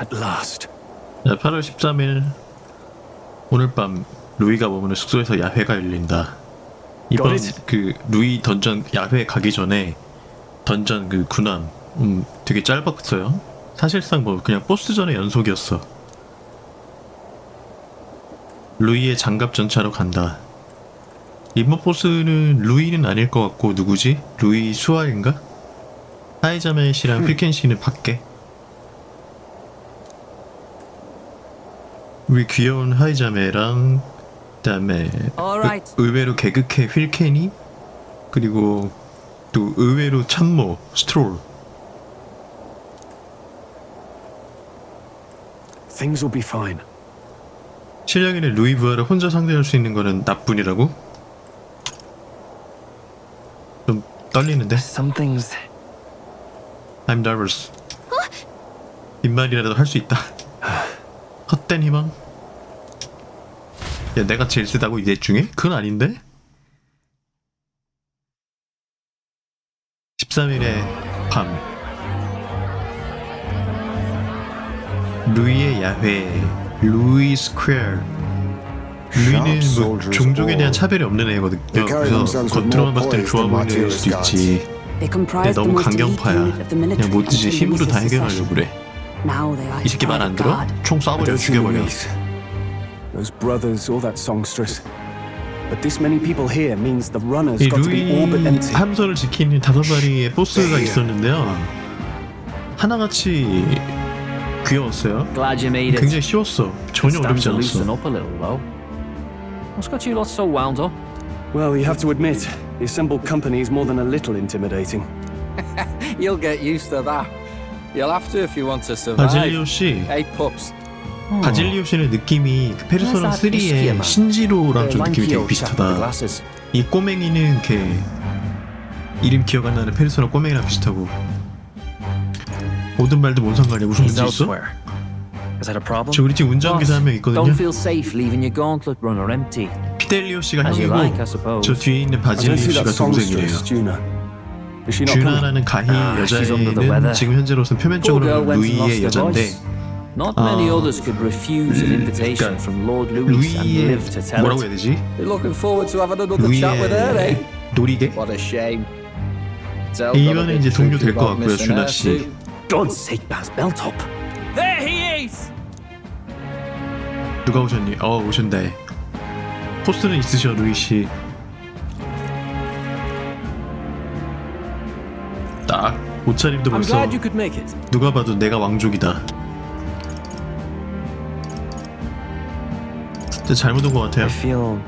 At last. 자, 8월 13일 오늘 밤 루이가 머무는 숙소에서 야회가 열린다. 이번 그 루이 던전 야회 가기 전에 던전 그 군함 되게 짧았어요. 사실상 뭐 그냥 보스전의 연속이었어. 루이의 장갑 전차로 간다. 이번 보스는 루이는 아닐 것 같고 누구지? 루이 수아인가? 하이자메 씨랑 필켄 씨는 밖에. 우리 귀여운 하이자메랑 그다음에 의외로 개그캐 휠켄이 그리고 또 의외로 참모 스트롤. Things will be fine. 실력인의 루이 부하를 혼자 상대할 수 있는 거는 나뿐이라고? 좀 떨리는데? Some things. I'm nervous. 빈말이라도 할 수 있다. 헛된 희망? 야, 내가 제일 세다고 이 넷 중에? 그건 아닌데? 13일의 밤 루이의 야회 루이 스퀘어. 루이는 뭐 종족에 대한 차별이 없는 애거든요. 그래서 겉으로만 봤을 땐 좋아 보이는 애일 수도 있지. 근데 너무 강경파야. 그냥 뭐든지 힘으로 다 해결하려고 그래. 이 새끼 말 안 들어? 총 쏴버려 죽여버려. Those brothers or that songstress. But this many people here means the runners 이 got to be all but 루이 empty. 함선을 지키는 5마리의 보스가 있었는데요. 하나같이 귀여웠어요. Glad you made it. 굉장히 쉬웠어. 전혀 Stand 어렵지 to loosen 않았어. up a little though. What's got you lot so wound up? Well, you have to admit, the assembled company is more than a little intimidating. You'll get used to that. You'll have to if you want to survive. 바질리오 씨, Eight pups. 바질리오 씨는 느낌이 그 페르소나 3의 신지로랑 좀 느낌이 되게 비슷하다. 이 꼬맹이는 걔 이름 기억 안 나는 페르소나 꼬맹이랑 비슷하고. 모든 말도 뭔 상관이야. 무슨 문제 있어? Is that a problem? 저 우리 팀 운전기사 한 명 있거든요. Don't feel safe leaving your gauntlet runner empty. 피델리오 씨가 As you 형이고 like, I suppose. 저 뒤에 있는 I don't 바질리오 see 씨가 that 동생이래요. songstress, Juna. Is she not coming? 쥐나라는 가히 she's under the 여자애는 weather. 지금 현재로서는 Poor girl 표면적으로는 went and lost 루이의 her 여잔데 voice. Not many others could refuse an invitation 그러니까 from Lord Louis and 루이의 live to tell 뭐라고 해야 it. 되지? You're looking forward to having another chat with her, eh? 루이의 놀이개? What a shame. 이번에 이제 동료 될 것 같고요, 준하 씨. God's sake, Baz, belt up. There he is! 누가 오셨니? 오셨네. 포스는 있으셔, 루이 씨. 딱 옷차림도 I'm 벌써 glad you could make it. 누가 봐도 내가 왕족이다. 진짜 잘못 온 것 I 같아요. feel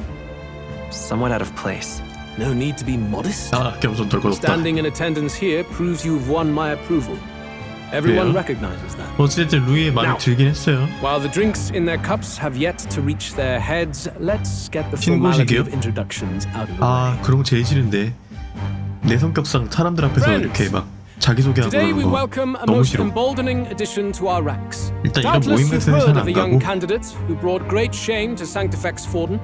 somewhat out of place. No need to be modest. 겸손 덜컥 없다. Standing in attendance here proves you've won my approval. Everyone 그래요? recognizes that. 어쨌든 루이의 마음에 들긴 했어요. While the drinks in their cups have yet to reach their heads, let's get the 신고식이요? formality of introductions out of the way. 그런 거 제일 싫은데 내 성격상 사람들 앞에서 Friends, 이렇게 막 자기소개하고 Today we 그러는 거 welcome a 너무 most 싫어. emboldening addition to our ranks. 일단 이런 Doubtless 모임에서 you've heard 회사는 of 안 the young 가고 candidate who brought great shame to Sanctifex Forden.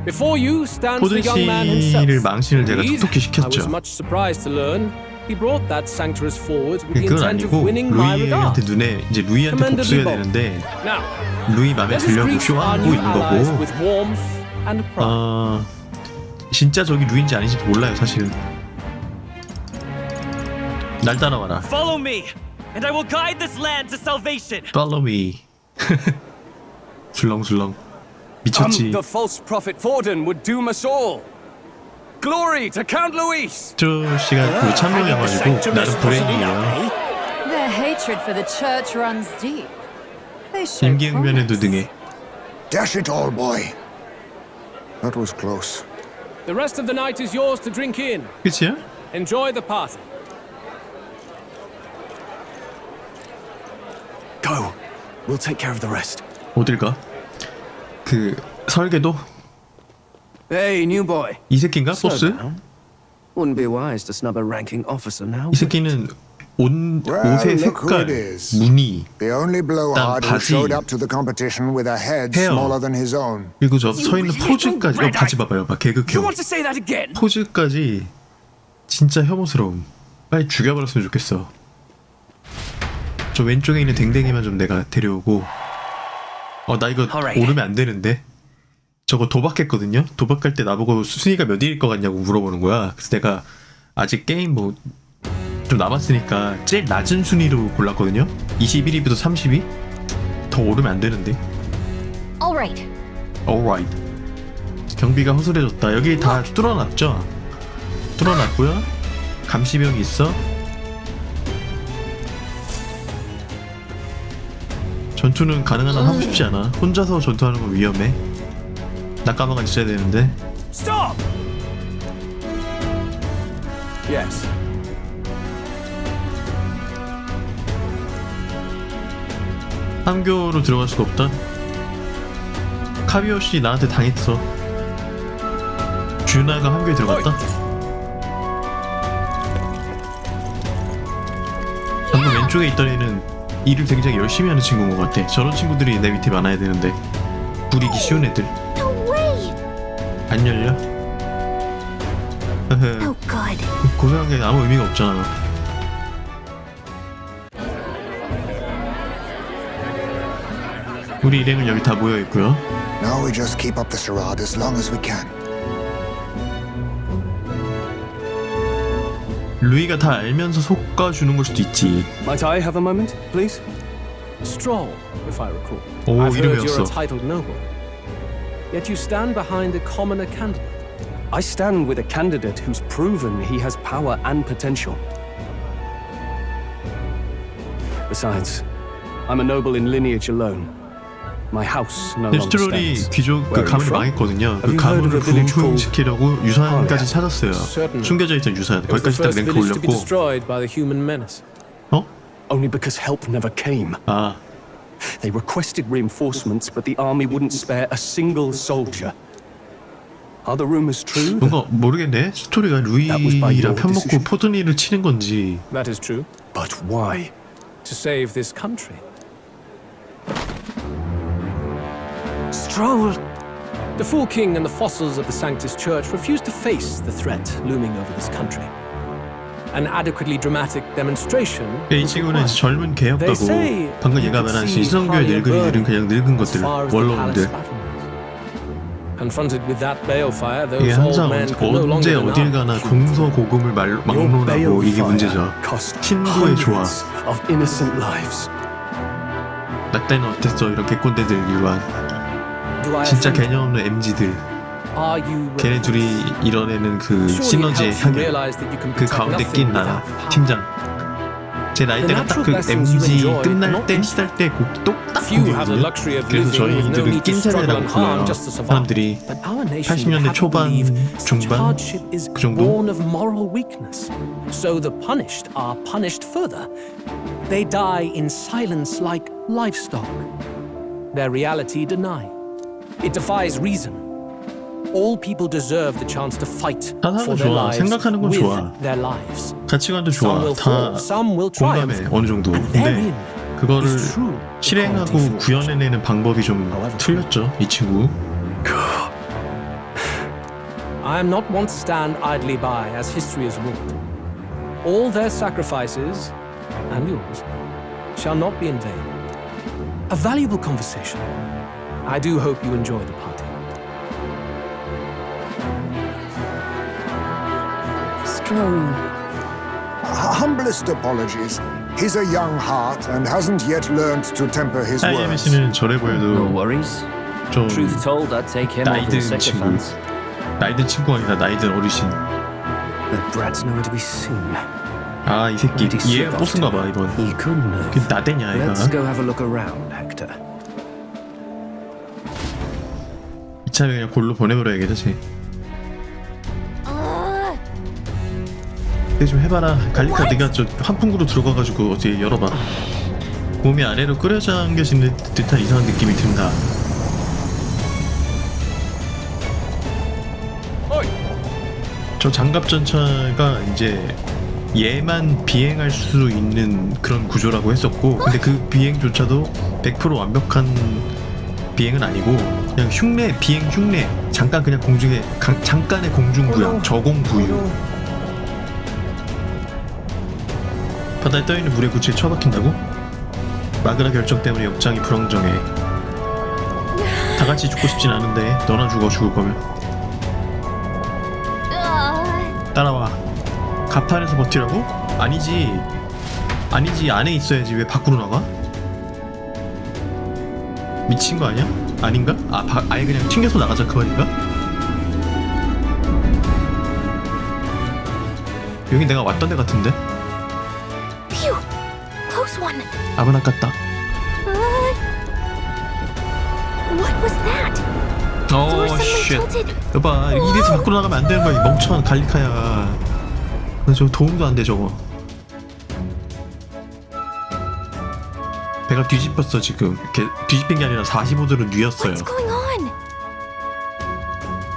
Before you stands 포든 the young man himself. 씨를 망신을 제가 Indeed, 톡톡히 I was 시켰죠. much surprised to learn he brought that sanctuaries forward with the 그건 intent of 아니고 winning my 루이한테 regard. 눈에 이제 루이한테 Commendably 복수해야 bold. 되는데 Now, 루이 맘에 let us 들려고 greet our 쇼하고 new 있는 allies 거고 with warmth and pride. 진짜 저기 루이인지 아닌지도 몰라요 사실은. 날 따라와라. Follow me, and I will guide this land to salvation. Follow me. 술렁술렁 미쳤지. The false prophet Forden would doom us all. Glory to Count Luis! 저 씨가 그 참모여가지고 나름 브레인이에요. Their hatred for the church runs deep. They show 임기응변에도 promise. 등에 Dash it all, boy. That was close. The rest of the night is yours to drink in. 끝이야? Enjoy the party. Go. We'll take care of the rest. 어딜 가? 그 설계도? Hey, new boy. 이 새끼인가? Slow 보스? down. Wouldn't be wise to snub a ranking officer now. 이 새끼는 옷의 look who 색깔, it is. 무늬, The only blowhard who 바지. showed up to the competition with a head 헤어. smaller than his own. 그리고 저 서 있는 포즈까지 바지 봐봐요. 막 개그형 You want to say that again? 포즈까지 진짜 혐오스러움. 빨리 죽여버렸으면 좋겠어. 저 왼쪽에 있는 댕댕이만 좀 내가 데려오고. 나 이거 오르면 안 되는데. 저거 도박했거든요. 도박할 때 나보고 순위가 몇 위일 것 같냐고 물어보는 거야. 그래서 내가 아직 게임 뭐 좀 남았으니까 제일 낮은 순위로 골랐거든요. 21위부터 30위. 더 오르면 안 되는데. Alright. Alright. 경비가 허술해졌다. 여기 다 뚫어놨죠? 뚫어놨고요. 감시병이 있어. 전투는 가능한 한 하고 싶지 않아. 혼자서 전투하는 건 위험해. 낙가마가 있어야 되는데. Stop! Yes. 함교로 들어갈 수가 없다. 카비오 씨 나한테 당했어. 주나가 함교에 들어갔다. 방금 왼쪽에 있던 애는 일을 굉장히 열심히 하는 친구인 것 같아. 저런 친구들이 내 밑에 많아야 되는데. 부리기 쉬운 애들. 안 열려? 고생한 게 아무 의미가 없잖아. 우리 일행은 여기 다 모여 있고요. Now we just keep up the charade as long as we can. 루이가 다 알면서 속아주는 걸 수도 있지. Might I have a moment, please? Stroll, if I recall. 오, I've heard 이름이었어. you're a titled noble. Yet you stand behind a commoner candidate. I stand with a candidate who's proven he has power and potential. Besides, I'm a noble in lineage alone. My house no longer 스트롤이 stands. 귀족 그 Where are you 가문이 from? 망했거든요. 그 Have you heard of 가문을 a village 부흥시키려고 유산까지 찾았어요. Certainly. 숨겨져 있던 유산. It was the 거기까지 딱 first 랭크 village to be 올렸고. destroyed by the human menace. 어? Only because help never came. 아, They requested reinforcements, but the army wouldn't spare a single soldier. Are the rumors true? 뭔가 모르겠네. 스토리가 루이랑 편먹고 포드니를 치는 건지. That is true. But why? To save this country. Stroll. The Fool King and the fossils of the Sanctus Church refuse to face the threat looming over this country. An adequately dramatic demonstration. 이 친구는 이제 젊은 개혁가고 방금 얘가 말한 시성교의 늙은이들은 그냥 늙은 것들, 원로원들. Confronted with that balefire, 이게 those old 항상 men could no 언제 longer 어딜 deny 가나 truth. 공서고금을 막론하고 이게 문제죠. 신부의 조화. Of innocent lives. 나 때는 어땠어 이런 개꼰대들 일반 Do I 진짜 offend? 개념 없는 MZ들. Are you 걔네 둘이 이뤄내는 그 Surely it 시너지의 helps you 향연. realize that you can 그 protect 가운데 nothing 낀 나나 without power. 팀장. 제 나이대가 딱 그 MZ 끝날 때 시달 때 똑딱 Few have the 곡이거든요. luxury of 그래서 living with no 저희들은 need to 낀 struggle 세대라고 and harm 불러요. just to survive. 사람들이 But our nation 80년대 would have to 초반, believe such 중반 hardship is 그 정도? born of moral weakness. So the punished are punished further. They die in silence like livestock. Their reality denied. It defies reason. All people deserve the chance to fight 사상은 for their 좋아. lives 생각하는 건 with 좋아. their lives. 가치관도 Some 좋아. will 다 fall, some will triumph. 공감해 어느 정도. And 근데 therein 그거를 is true 실행하고 equality for 구현해내는 방법이 좀 틀렸죠 이 친구. I am not one to stand idly by as history is wrought. All their sacrifices, and yours, shall not be in vain. A valuable conversation. I do hope you enjoy the party. Stroll. Humblest apologies. He's a young heart and hasn't yet learned to temper his 하이에메 words. 씨는 저래 No 보여도 worries. 좀 Truth told, I'd take him over the 나이든 친구. sycophants. 나이든 친구가 아니라 나이든 어르신. The brat's nowhere to be seen. 아 이 새끼 얘 보스인가 봐 이번. He could know. 그 나대냐 얘가. Let's go have a look around, Hector. 이참에 그냥 골로 보내버려야겠다 쟤. 근데 좀 해봐라. 갈리카 네가 저 환풍구로 들어가가지고 어떻게 열어봐. 몸이 아래로 끌어당겨지는 듯한 이상한 느낌이 든다. 저 장갑 전차가 이제 얘만 비행할 수 있는 그런 구조라고 했었고, 근데 그 비행조차도 100% 완벽한 비행은 아니고 그냥 흉내, 비행 흉내, 잠깐 그냥 공중에 잠깐의 공중 부양, 저공 부유. 바다에 떠있는 물에 구치에 처박힌다고? 마그라 결정 때문에 역장이 불안정해. 다 같이 죽고 싶진 않은데 너나 죽을 거면. 따라와. 가판에서 버티라고? 아니지 안에 있어야지. 왜 밖으로 나가? 미친 거 아니야? 아닌가? 아예 그냥 튕겨서 나가자 그 말인가? 여기 내가 왔던 데 같은데? Phew, close one. 아문 아깝다. What was that? Floor suddenly tilted. 여봐, 이래서 밖으로 나가면 안 되는 거야, 이 멍청한 갈리카야. 저 도움도 안 돼 저거. 배가 뒤집혔어 지금. 이렇게 뒤집힌 게 아니라 45도로 뉘었어요. What's going on?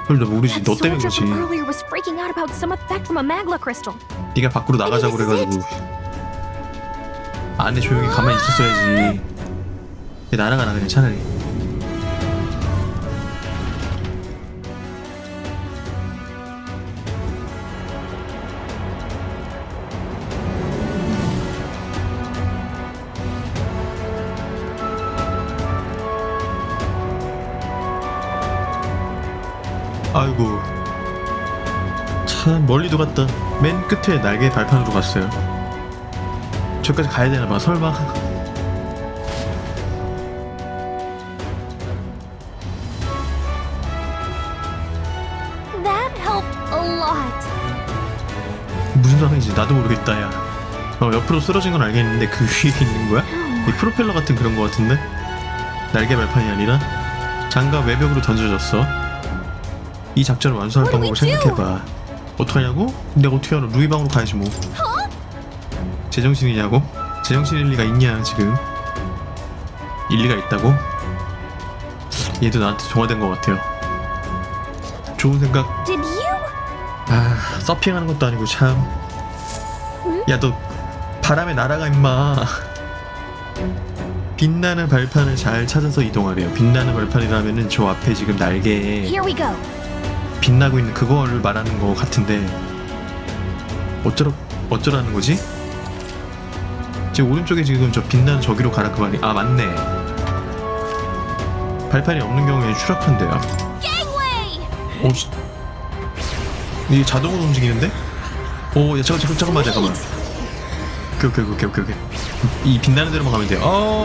그걸 너 모르지. 너 That 때문에 soldier 그렇지. from earlier was freaking out about some effect from a magla crystal. 네가 밖으로 나가자고 그래가지고 안에 조용히 가만히 있었어야지. 날아가나 그냥 차라리. 아이고 참 멀리도 갔다. 맨 끝에 날개 발판으로 갔어요. 저기까지 가야 되나봐. 설마. That helped a lot. 무슨 상황인지 나도 모르겠다 야. 옆으로 쓰러진 건 알겠는데 그 위에 있는 거야? 이 프로펠러 같은 그런 거 같은데? 날개 발판이 아니라? 장갑 외벽으로 던져졌어. 이 작전을 완수할 방법을 생각해봐. 어떡하냐고? 내가 어떻게 알아? 루이 방으로 가야지 뭐. 제정신이냐고? 제정신일 리가 있냐 지금? 일리가 있다고? 얘도 나한테 동화된 것 같아요. 좋은 생각. Did you? 서핑하는 것도 아니고 참. 야 너 바람에 날아가 임마. 빛나는 발판을 잘 찾아서 이동하래요. 빛나는 발판이라면은 저 앞에 지금 날개에 Here we go. 빛나고 있는 그거를 말하는 거 같은데 어쩌라는 거지? 지금 오른쪽에 지금 저 빛나는 저기로 가라 그 말이. 맞네. 발판이 없는 경우에 추락한대요. 이게 자동으로 움직이는데? 야 잠깐만. 오케이. 이 빛나는 데로만 가면 돼요.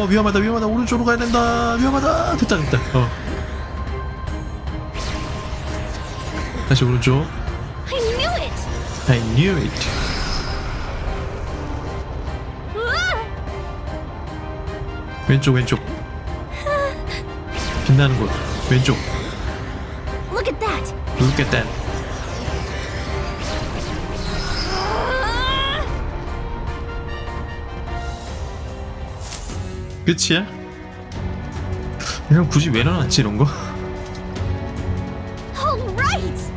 위험하다. 오른쪽으로 가야 된다. 위험하다. 됐다. 다시 오른쪽. I knew it. 왼쪽. 빛나는 곳. 왼쪽. Look at that. Look at that. 끝이야? 이런 굳이 왜 넣어놨지 이런 거? All right.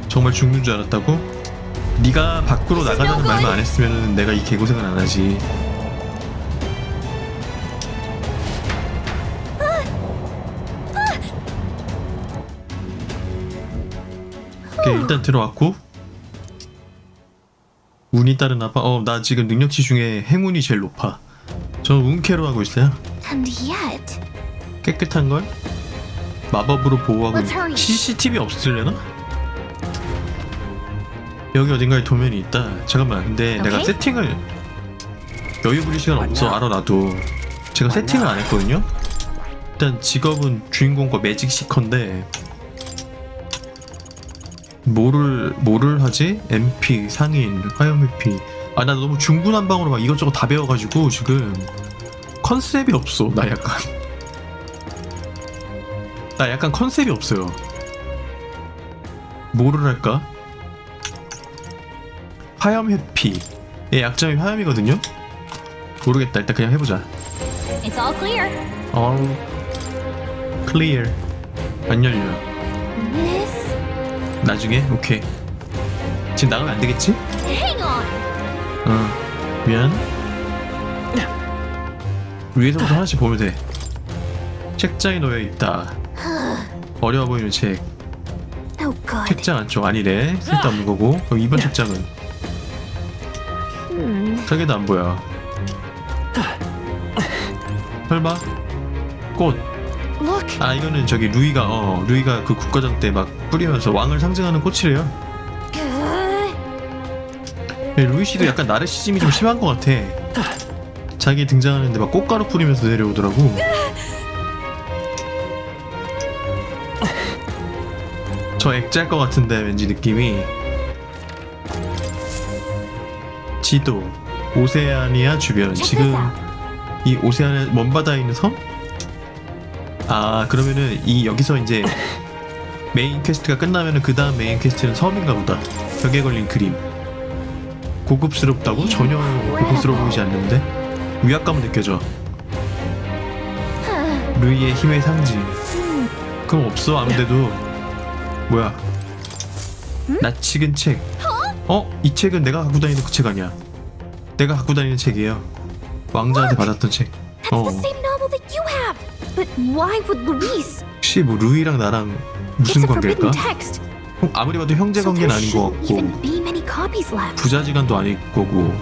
정말 죽는 줄 알았다고? 네가 밖으로 나가자는 말만 안 했으면 내가 이 개고생을 안 하지. 오케이, 일단 들어왔고 운이 따르나봐. 나 지금 능력치 중에 행운이 제일 높아. 저 운캐로 하고 있어요. And yet. 깨끗한 걸 마법으로 보호하고 Let's hurry. CCTV 없으려나? 여기 어딘가에 도면이 있다. 잠깐만, 근데 내가 오케이. 세팅을 여유 부릴 시간 없어. 알아 나도. 제가 세팅을 안 했거든요. 일단 직업은 주인공 거 매직 시커인데 뭐를 하지? MP, 상인, 화염 회피. 나 너무 중구난방으로 막 이것저것 다 배워가지고 지금 컨셉이 없어. 나 약간 컨셉이 없어요. 뭐를 할까? 화염 회피. 얘 약점이 화염이거든요? 모르겠다. 일단 그냥 해보자. It's all clear. All clear. 안 열려. This. 나중에? 오케이. 지금 나가면 안 되겠지? Hang on. 미안. 위에서부터 하나씩 보면 돼. 책장에 놓여 있다. 어려워 보이는 책. Oh god. 책장 안쪽 아니래. 쓸데없는 거고. 그럼 2번 책장은? 설계도 안 보여. 설마 꽃. Look. 아 이거는 저기 루이가 그 국가장 때 막 뿌리면서 왕을 상징하는 꽃이래요. 루이 씨도 약간 나르시즘이 좀 심한 것 같아. 자기 등장하는데 막 꽃가루 뿌리면서 내려오더라고. 저 액자일 것 같은데 왠지 느낌이. 지도 오세아니아 주변. 지금 이 오세아니아 먼바다에 있는 섬? 아 그러면은 이 여기서 이제 메인 퀘스트가 끝나면은 그 다음 메인 퀘스트는 섬인가 보다. 벽에 걸린 그림. 고급스럽다고? 전혀 고급스러워 보이지 않는데 위압감은 느껴져. 루이의 힘의 상징. 그럼 없어 아무데도. 뭐야? 낯익은 책. 이 책은 내가 갖고 다니는 그 책 아니야. 내가 갖고 다니는 책이에요. 왕자한테 받았던 책. That's the same novel that you have. But why would Luis? 혹시 뭐 루이랑 나랑 무슨 It's a forbidden 관계일까? text. 아무리 봐도 형제 So 관계는 there 아닌 것 shouldn't even 같고 be many copies left. 부자지간도 아닐 거고.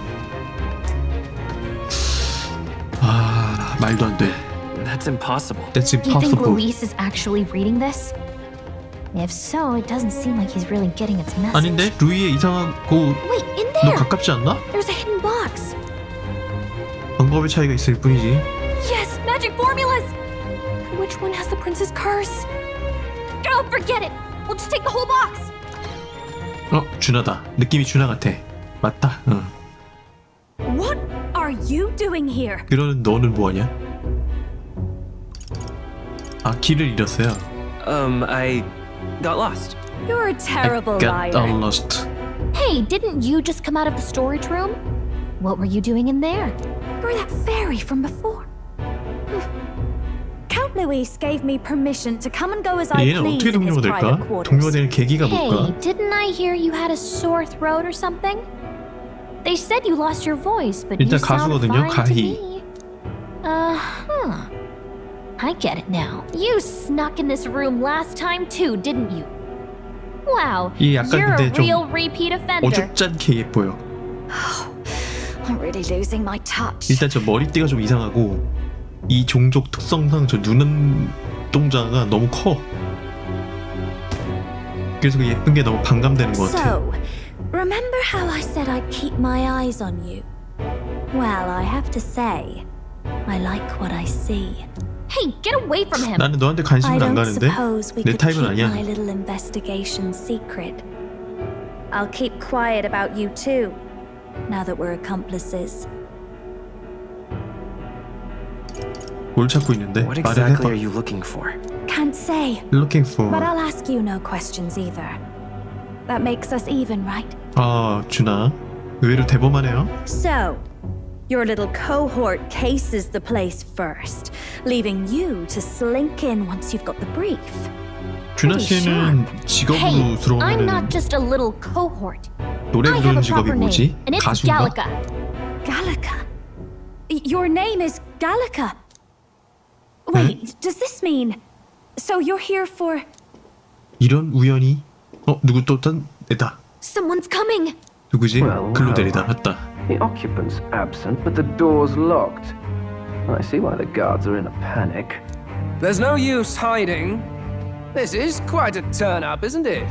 아 말도 안 돼. That's impossible. That's Do you think impossible. Luis is actually reading this? If so, it doesn't seem like he's really getting its message. 아닌데 루이의 이상하고 Wait, in 너 there! 가깝지 않나? There's a hidden box. 방법의 차이가 있을 뿐이지. Yes, magic formulas! Which one has the prince's curse? Oh, forget it! We'll just take the whole box! 준하다. 느낌이 준하 같아. 맞다. 응. What are you doing here? 그러는 너는 뭐하냐? 아 길을 잃었어요. I got lost. You're a terrible I got liar. lost. Hey, didn't you just come out of the storage room? What were you doing in there? You're that fairy from before. Count Luis gave me permission to come and go as I 얘는 please 어떻게 in his 동료가 될까? private quarters. 동료가 되는 계기가 Hey, 뭘까? didn't I hear you had a sore throat or something? They said you lost your voice, but you 일단 sound 가수거든요, fine to 가희. me. Uh-huh. I get it now. You snuck in this room last time too, didn't you? Wow, 이 약간 you're 근데 a 좀 real repeat offender. 어줍잖게 예뻐요. I'm really losing my touch. 일단 저 머리띠가 좀 이상하고 이 종족 특성상 저 눈동자가 너무 커. 그래서 그 예쁜 게 너무 반감되는 것 같아. So, remember how I said I'd keep my eyes on you? Well, I have to say, I like what I see. Hey, get away from him! 나는 너한테 I 관심을 안 don't 가는데 suppose we 내 could 타입은 keep 아니야. my little investigation secret. I'll keep quiet about you too, now that we're accomplices. 뭘 찾고 있는데? What 말을 exactly 해봐. are you looking for? Can't say, Looking for. but I'll ask you no questions either. That makes us even, right? 아 준아 의외로 대범하네요. So, your little cohort cases the place first, leaving you to slink in once you've got the brief. 준하 씨는 직업으로 Hey, I'm 들어오면은 not just a little cohort. 노래 I have 부르는 a 직업이 proper 뭐지? name, and it's 가수인가? Gallica. Gallica? Your name is Gallica? Wait, does this mean... So you're here for... 이런 우연히? 누구 또 딴 애다. Someone's coming! 누구지? Well, 글로데리다. 맞다. The occupant's absent, but the door's locked. I see why the guards are in a panic. There's no use hiding. This is quite a turn-up, isn't it?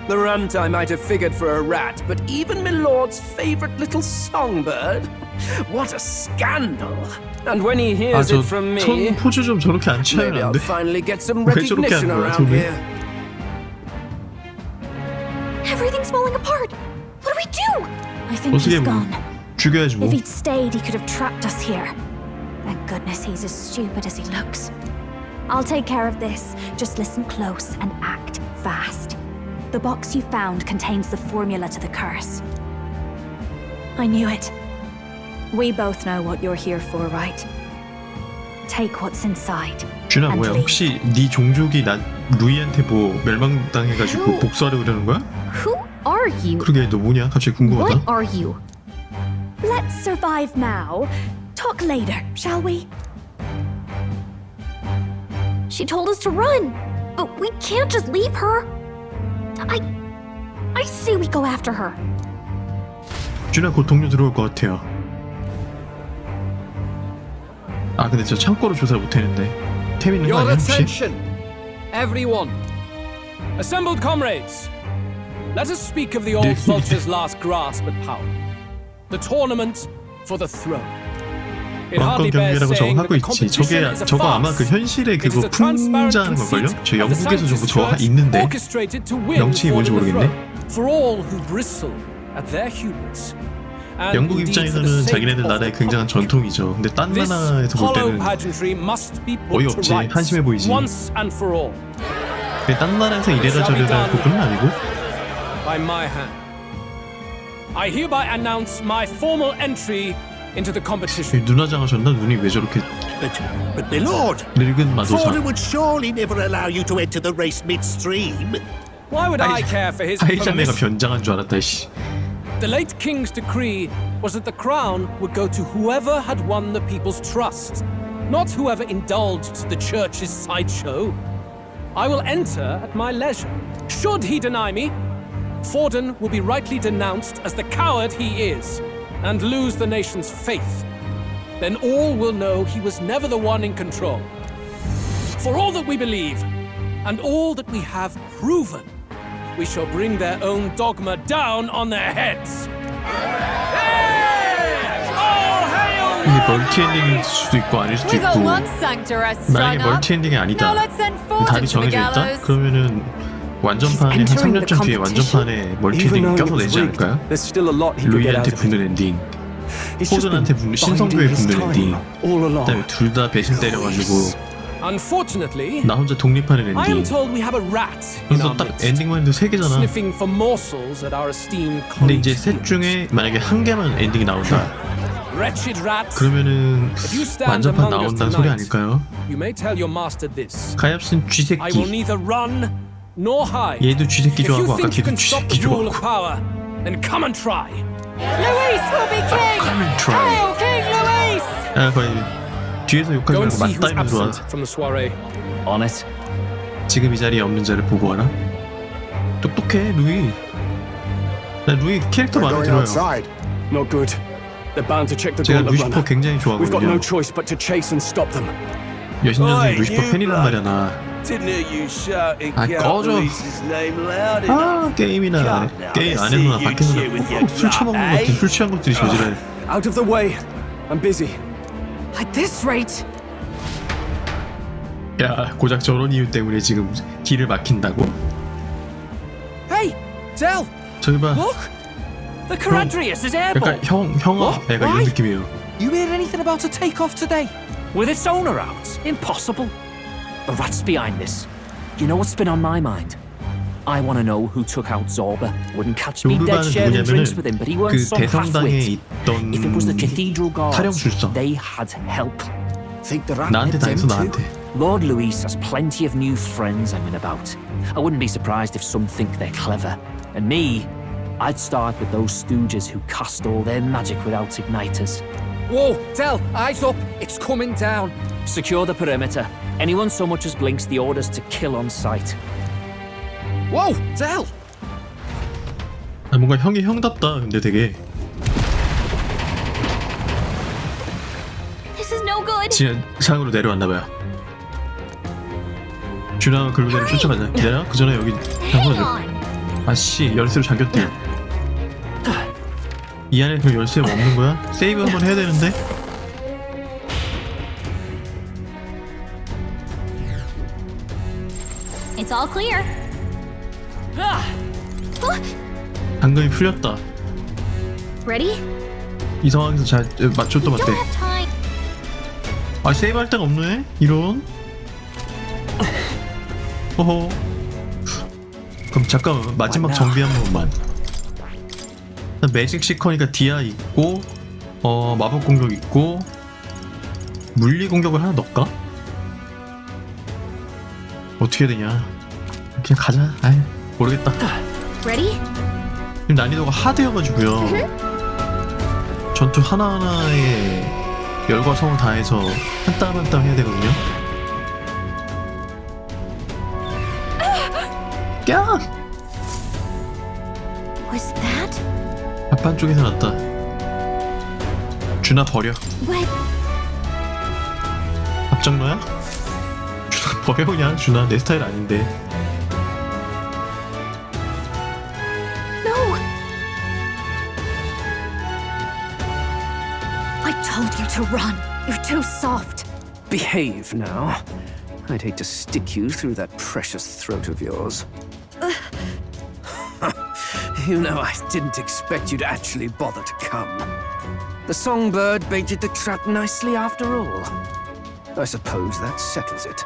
The runt I might have figured for a rat, but even my lord's favourite little songbird? What a scandal! And when he hears it from 톤 me, 포즈 좀 저렇게 안 maybe 취하면 안 I'll 돼? finally get some 왜 저렇게 recognition 하는 거야, around 손을? here. Everything's falling apart! What do we do? I think 어떻게 he's 뭐 gone. 죽여야지 뭐. If he'd stayed, he could have trapped us here. Thank goodness he's as stupid as he looks. I'll take care of this. Just listen close and act fast. The box you found contains the formula to the curse. I knew it. We both know what you're here for, right? Take what's inside. 준아 and 뭐야? leave. 혹시 네 종족이 나 루이한테 뭐 멸망당해가지고 복수하려 그러는 거야? Who are you? 그러게 너 뭐냐? 갑자기 궁금하다. What are you? Let's survive now. Talk later, shall we? She told us to run, but we can't just leave her. I say we go after her. 준아 곧 동료 들어올 것 같아요. 아 근데 저 창고로 조사를 못했는데 템 있는 거 Your 아니야 혹시? attention, everyone. Assembled comrades, let us speak of the old vulture's last grasp at power. The tournament for the throne. It 왕권 hardly bears 경기라고 저거 saying 하고 that the 있지. 저게 competition is a 저거 아마 그 farce. 현실에 It is 그거 a transparent 풍자하는 걸걸요? conceit 저 of the 영국에서 저거 Sanctus 저거 Church 있는데 orchestrated to win 명칭이 뭔지 for the 모르겠네. throne. For all who bristle at their hubris. And 영국 indeed for the 입장에서는 sake 자기네들 of 나라의 the 굉장한 전통이죠. 근데 딴 This 나라에서 볼 hollow 때는 pageantry must be put 어이없지. to rights 한심해 보이지. once and for all. 근데 딴 나라에서 이래라 저래라 할 그건 아니고. By my hand. I hereby announce my formal entry into the competition. 눈화장 하셨나? 눈이 왜 저렇게 But my lord, 늙은 마도사. Fordham would surely never allow you to enter the race midstream. Why would I care for his 하이자네가 permission? 변장한 줄 알았다 씨. The late king's decree was that the crown would go to whoever had won the people's trust, not whoever indulged the church's sideshow. I will enter at my leisure. Should he deny me, Fordham will be rightly denounced as the coward he is, and lose the nation's faith. Then all will know he was never the one in control. For all that we believe, and all that we have proven, we shall bring their own dogma down on their heads. 이게 멀티 엔딩일 수도 있고 아닐 수도 We got 있고. one sanctuary 만약에 strung 멀티 up. 엔딩이 아니다. Now let's send Fordham 답이 to the 정해져 있다? gallows. 그러면은 완전판에 한 3년쯤 뒤에 완전판에 멀티 Even 엔딩 knowing 껴서 it was 내지 rigged, 않을까요? there's still a lot he could get out 루이한테 of it. 붙는 엔딩, He's just been 포든한테 붙는 신성교에 biding his 붙는 엔딩, time all along. 그다음에 둘 다 배신 때려가지고 Unfortunately, 나 혼자 독립하는 I am 엔딩. told we have a rat in 그래서 our 딱 midst, 엔딩만 해도 3개잖아. sniffing for morsels at our esteemed 근데 이제 colleagues. 셋 중에 만약에 한 개만 엔딩이 나온다. Wretched rat. 그러면은 If you stand 완전판 among us 나온다는 소리 tonight, 아닐까요? you may tell your master this. 가엾은 I will 쥐새끼. neither run nor hide. 얘도 쥐새끼 If you 좋아하고 아까 think you 걔도 can stop the 쥐새끼 rule 좋아하고. of power, then come and try. Luis will be king! Come and try. Hail King Luis! 아 거의 뒤에서 욕하지 Go and 말고 see who's 맞다이면 좋아. absent from the soiree. On it. 지금 이 자리에 없는 자를 보고하라. 똑똑해 루이. 나 루이 캐릭터 They're 마음에 going 들어요. outside. Not good. They're bound to check the 제가 gauntlet 루시퍼 runner. 굉장히 We've got no 좋아하거든요. choice but to chase and stop them. 여신전생 루시퍼 팬이란 말이야 나. Didn't hear you shouting 아 꺼져. 아 게임이나 게임 안에서나 밖에서나 꼭 술 처먹는 것들 술 취한 것들이 저지랄. Out of the way. I'm busy. At this rate, 야 고작 저런 이유 때문에 지금 길을 막힌다고? Hey, Del, 저기 봐. look! The Caradrius is airborne. 약간 형아 What? 약간 이런 Why? 느낌이에요. You hear anything about a takeoff today? With its owner out? Impossible. The rat's behind this. You know what's been on my mind? I want to know who took out Zorba. Wouldn't catch me dead 노르바는 sharing 누구냐면은 drinks with him, but he weren't 그 some 대성당에 half-wit. 있던 If it was the cathedral 타령술사. guards, they had help. Think the rat 나한테 heads 당했어 him too? 나한테. Lord Luis has plenty of new friends hanging about. I wouldn't be surprised if some think they're clever. And me, I'd start with those stooges who cast all their magic without igniters. Whoa, Del, eyes up! It's coming down. Secure the perimeter. Anyone so much as blinks, the orders to kill on sight. Whoa, Del! 아, 뭔가 형이 형답다 근데 되게 This is no good. 지하상으로 내려왔나봐요. 준아 글로대로 쫓아가자. 기다려 그 전에 여기 Hang 잠궈줘. on. 아씨 열쇠로 잠겼대. 이 안에 그 열쇠가 없는 거야? 세이브 한번 해야 되는데. It's all clear. 당근이 풀렸다. Ready? 이 상황에서 잘 맞춰 또 Don't 맞대. have time. 아 세이브 할 데가 없네. 이런. 호호. 그럼 잠깐만 마지막 정비 한 번만. 매직 시커니까 디아 있고 마법 공격 있고 물리 공격을 하나 넣을까? 어떻게 해야 되냐? 그냥 가자. 아이 모르겠다. Ready? 지금 난이도가 하드여가지고요. 전투 하나하나에 열과 성을 다해서 한 땀 한 땀 해야 되거든요. 야! Was that? 앞판 쪽에서 났다. 준아 버려. What? 답장너야? 준아 버려 그냥. 준아 내 스타일 아닌데. No! I told you to run. You're too soft. Behave now. I'd hate to stick you through that precious throat of yours. You know, I didn't expect you to actually bother to come. The songbird baited the trap nicely after all. I suppose that settles it.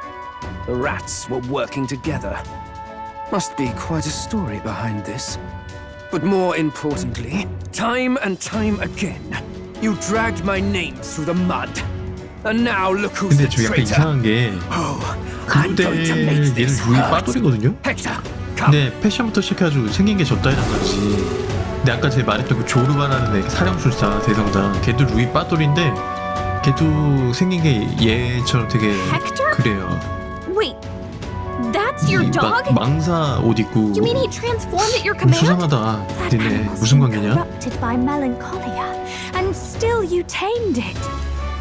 The rats were working together. Must be quite a story behind this. But more importantly, time and time again, you dragged my name through the mud. And now look who's 근데 the 좀 약간 traitor. 이상한 게 그때 얘는 루이 빠돌이거든요? 근데 패션부터 시작해가지고 생긴 게 저따위란 거지. 근데 아까 제가 말했던 그 조르바라는 애 사령술사 대성장 걔도 루이 빠돌인데 걔도 생긴 게 얘처럼 되게 그래요. Wait, that's your dog? 망사 옷 입고 You mean he transformed at your command? 수상하다. That 니네 animal's 무슨 been 관계냐? corrupted by melancholia, and still you tamed it.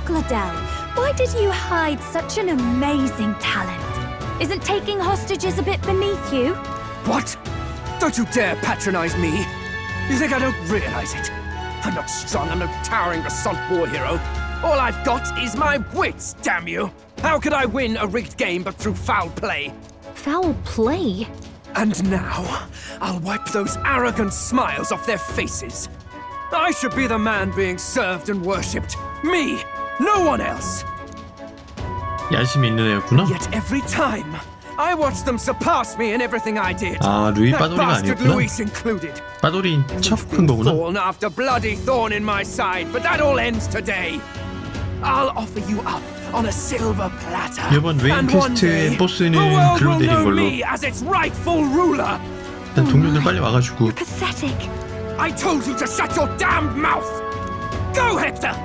Gladel, why did you hide such an amazing talent? Isn't taking hostages a bit beneath you? What? Don't you dare patronize me! You think I don't realize it? I'm not strong, I'm no towering Rassant war hero. All I've got is my wits, damn you! How could I win a rigged game but through foul play? Foul play? And now, I'll wipe those arrogant smiles off their faces. I should be the man being served and worshipped. Me! No one else! 야심이 있는 애였구나. Yet every time, I watch them surpass me in everything I did. 아 루이 That 빠돌이가 bastard 아니었구나. Luis included. 빠돌이 척 큰 거구나. Thorn after bloody thorn in my side, but that all ends today. I'll offer you up on a silver platter. 이번 메인 And one 퀘스트의 day, 보스는 the world 글로 will 내린 know 걸로. me as its rightful ruler. 일단 동료들 빨리 와가지고. Pathetic. I told you to shut your damned mouth. Go, Hector.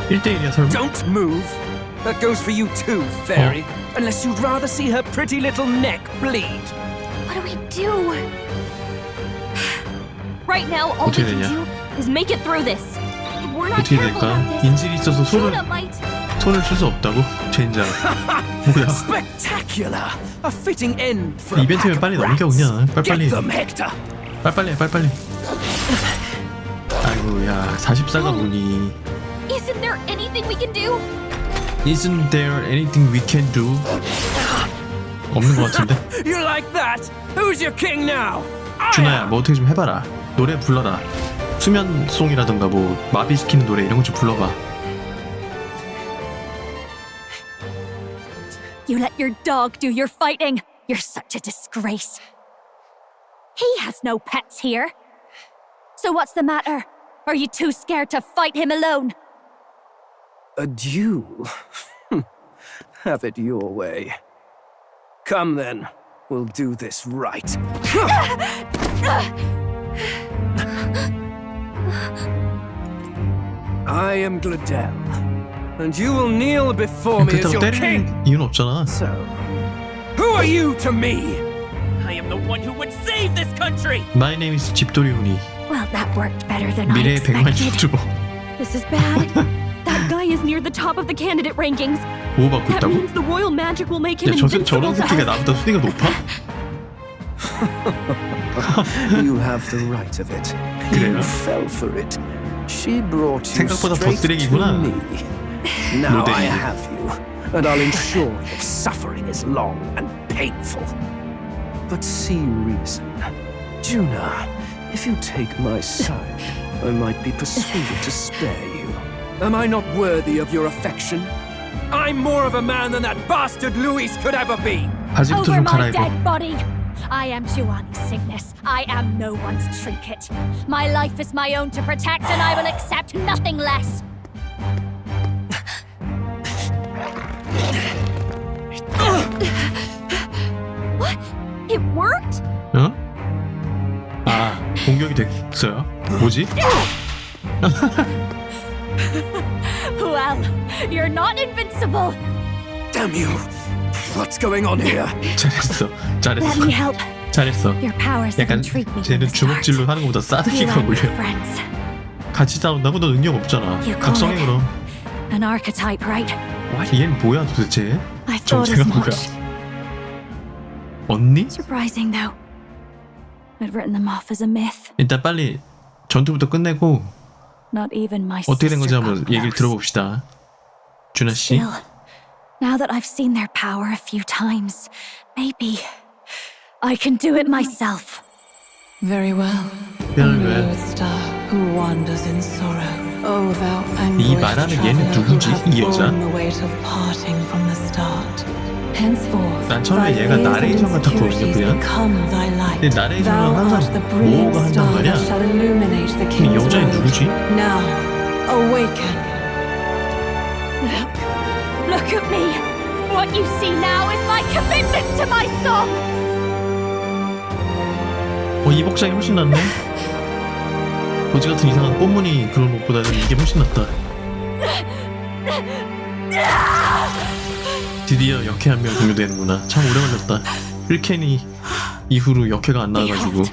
1대1이야 설마? Don't move. That goes for you too, fairy. Unless you'd rather see her pretty little neck bleed. What do we do? Right now, all we 어떻게 can 되냐? do is make it through this. If we're not 어떻게 careful 될까? about this, 인질이 있어서 Jonah might. 손을 쓸 수 없다고? 젠장. 뭐야? Spectacular. A fitting end for a 이벤트면 pack 빨리 of 넘겨 rats. 그냥. 빨리빨리. Get them, Hector. 빨리빨리 해 빨리빨리. 아이고 야 44가 뭐니? Isn't there anything we can do? Isn't there anything we can do? 없는 것 같은데? You like that? Who's your king now? 준아야 뭐 어떻게 좀 해봐라. 노래 불러라. 수면송이라던가 뭐 마비시키는 노래 이런 거 좀 불러봐. You let your dog do your fighting. You're such a disgrace. He has no pets here. So what's the matter? Are you too scared to fight him alone? A duel? Have it your way. Come then, we'll do this right. I am Gladel, and you will kneel before me as 그렇다고 your king. 때릴 이유는 없잖아. So, who are you to me? I am the one who would save this country! My name is 집돌이오니. Well, that worked better than I 미래의 백만 expected. 유튜버. This is bad. That guy is near the top of the candidate rankings. 보호받고 That 있다고? means the royal magic will make him 야 invincible 저런 to 새끼가 us. 나보다 순위가 높아? You have the right of it. 그래요? You fell for it. She brought you 생각보다 더 straight to 쓰레기구나. me. Now 노댕이. I have you, and I'll ensure your suffering is long and painful. But see reason. Juna, if you take my side, I might be persuaded to spare you. Am I not worthy of your affection? I'm more of a man than that bastard Luis could ever be. 바지부터 Over 좀 my 갈아입어. dead body. I am Juani's sickness. I am no one's trinket. My life is my own to protect, and I will accept nothing less. What? It worked? 어? 아 공격이 됐어요? 뭐지? Well, you're not invincible. Damn you! What's going on here? 잘했어 Let me help. 잘했어. Your powers 약간 intrigue me from 쟤는 the start. 주먹질로 하는 것보다 싸대기가 You and 올려. your friends. 같이 싸운다고? 너 능력 없잖아. 각성해 그럼. An archetype, right? 얘는 뭐야 도대체? I thought as 정체가 뭐야? much. 언니? Surprising though. I'd written them off as a myth. 일단 빨리 전투부터 끝내고 Not even my 어떻게 된 건지 sister 한번 got 얘기를 close. 들어봅시다. 준하 씨. Still, now that I've seen their power a few times, maybe I can do it myself. Very well. Very well. Star who wanders in sorrow. Oh, thou 이 anguished 말하는 얘는 traveler who 누구지? hath 이 여자? borne the weight of parting from the start. Henceforth, 난 처음에 thy 얘가 fears and 나레이션 같았거든요, insecurities 그냥. become thy light. 근데 나레이션은 Thou 항상 art the brilliant 모호가 한단 star 말이야. that shall illuminate the 이 king's 여자애 road. 누구지? Now, awaken. Look at me. What you see now is my commitment to my song. 이 복장이 훨씬 낫네. 거지 같은 이상한 꽃무늬 그런 옷보다는 이게 훨씬 낫다. 드디어 역해 한 명 종료되는구나. 참 오래 걸렸다. 1캔이 이후로 역해가 안 나와가지고.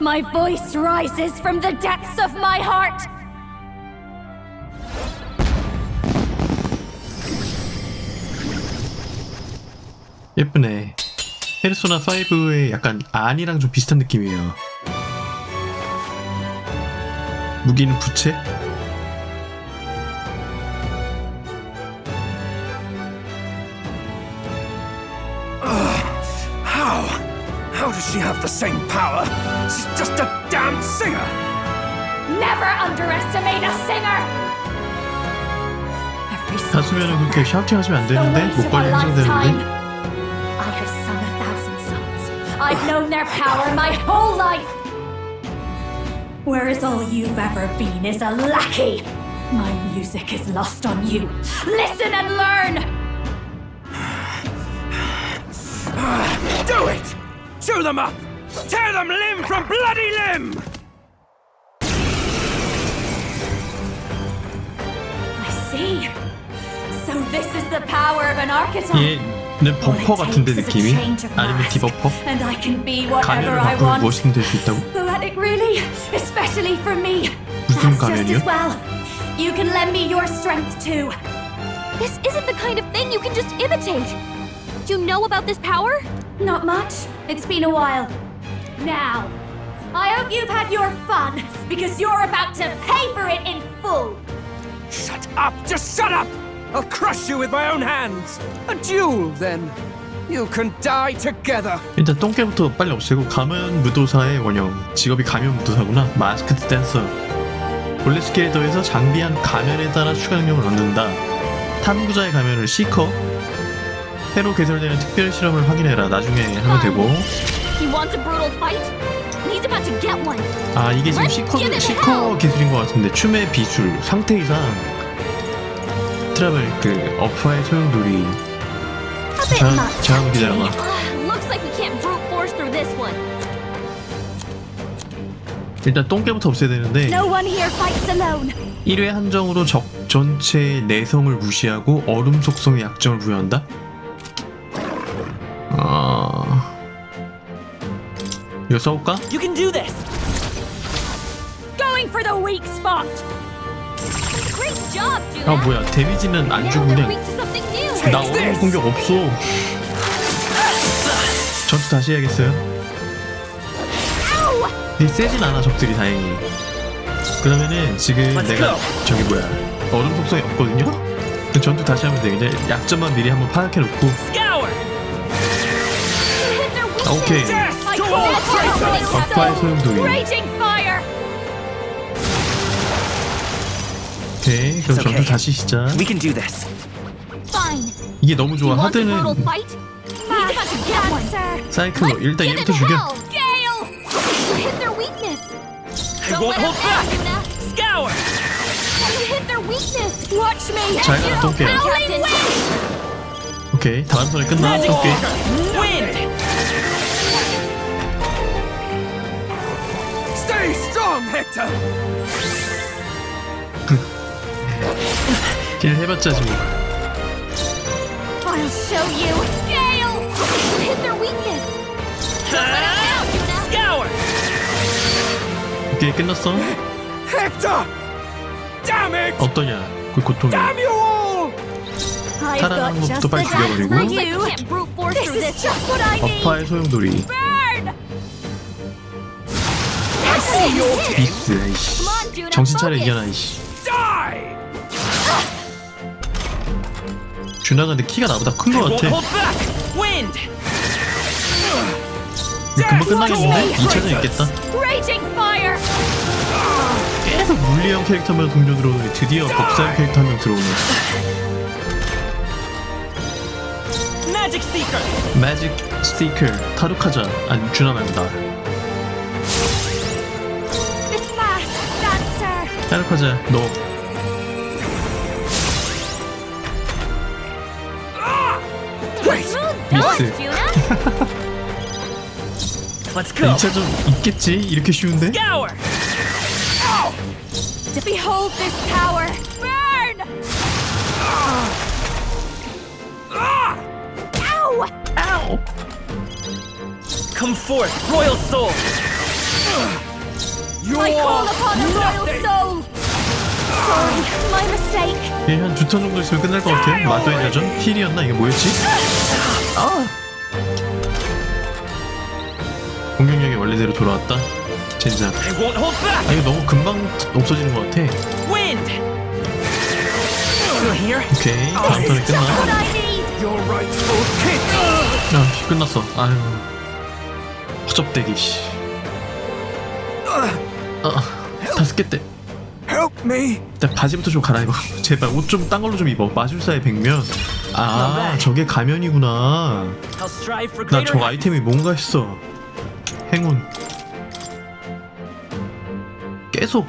My voice rises from the depths of my heart. 예쁘네. 페르소나 5의 약간 안이랑 좀 비슷한 느낌이에요. 무기는 부채? How does she have the same power? She's just a damn singer! Never underestimate a singer. 가수면은 그렇게 샤우팅하시면 안 되는데 목 관리 하셔야 되는데. I have sung 1,000 songs. I've known their power my whole life. Whereas all you've ever been is a lackey. My music is lost on you. Listen and learn. Do it! Chew them up! Tear them limb from bloody limb! I see. So this is the power of an archetype. 얘는 버퍼 같은데 느낌이? 아니면 디버퍼? And I can be whatever 가면을 I 바꾸면 want. 무엇이든 될 수 있다고? Poetic, really? Especially for me. 무슨 That's just 가면이요? as well. You can lend me your strength too. This isn't the kind of thing you can just imitate. Do you know about this power? Not much. It's been a while. Now, I hope you've had your fun, because you're about to pay for it in full. Shut up! Just shut up! I'll crush you with my own hands! A duel, then. You can die together. 일단 똥개부터 빨리 없애고 가면 무도사의 원형. 직업이 가면 무도사구나. 마스크드 댄서. 본래 스킬에 더해서 장비한 가면에 따라 추가 능력을 얻는다. 탐구자의 가면을 시커. 새로 개설되는 특별 실험을 확인해라. 나중에 하면 되고. He wants a brutal fight? He's about to get one. 아 이게 지금 시커 기술인 것 같은데 춤의 비술, 상태 이상, 트러블 그 어퍼의 소용돌이. 잠깐 기다려봐. Looks like we can't brute force through this one. 일단 똥개부터 없애야 되는데 No one here fights alone. 1회 한정으로 적 전체의 내성을 무시하고 얼음 속성의 약점을 부여한다? 이거 써볼까? You can do this. Going for the weak spot. Great job, Judah. 아 뭐야 데미지는 안 주고 Now they're 그냥 weak to something new. 나 얼음 공격 없어. 전투 다시 해야겠어요. 근데 세진 않아 적들이 다행히. 그러면은 지금 내가 저기 뭐야 얼음 속성이 없거든요? 전투 다시 하면 돼. 이제 약점만 미리 한번 파악해 놓고. 오케이. 아빠의 소용돌이. 오케이 그럼 전투 다시 시작. We can do this. Fine. 이게 너무 좋아. You want a 하드는 brutal fight? He's about to get one. 사이클로 일단 Give 얘부터 it 죽여. hell. Gale. You hit their weakness. I won't hold back. Scour. You hit their weakness. Watch me. 잘 가라 똥개야. Captain. 오케이 다음 턴에 끝나. 똥개. Wind. Stay strong, Hector! 길 해봤자 지금. I'll show you. Gale. You hit their weakness. Scour. 오케이 끝났어. Hector! Damn it! 어떠냐 그 고통이. Damn you all! I've 살아나는 got 것부터 just 빨리 the dance 죽여버리고. for you. Can't brute force through this. Just what I need. 버파의 소용돌이. Burn! I see your 미스 아이씨. Come on, Juna, 정신 차려 focus. 이겨나 이씨. die! 준하가 근데 키가 나보다 큰 거 Won't 같아. hold back! Wind! 이거 금방 끝나겠는데? 2차전 있겠다. Raging fire! 계속 물리형 캐릭터만 동료 들어오더니 드디어 법사형 캐릭터 한 명 들어오네. Magic Seeker! 매직 스티커 타루카자 아니 준하 말고 나. It's fast, dancer! 타루카자 너 미스. Let's go! 2차전 있겠지? 이렇게 쉬운데? Scour! Behold this power! Burn! Ow! 아우. Come forth, Royal Soul! I call upon a royal soul! Sorry, my mistake. 한 2턴 정도 있으면 끝날 것 같아. 마도의 자전? 힐이었나? 이게 뭐였지? 공격력이 원래대로 돌아왔다. 젠장. I won't hold back! 아 이거 너무 금방 없어지는 것 같아. Wind! Still here? 오케이 다음 턴에 끝나. What I need! Your rightful king! 야 끝났어. 아유 허접대기 씨. 5개 때. Help me! 일단 바지부터 좀 갈아입어. 제발 옷 좀 딴 걸로 좀 입어. 마술사의 백면. 아 저게 가면이구나. I'll strive for 나 greater 저 아이템이 뭔가 했어. 행운. 계속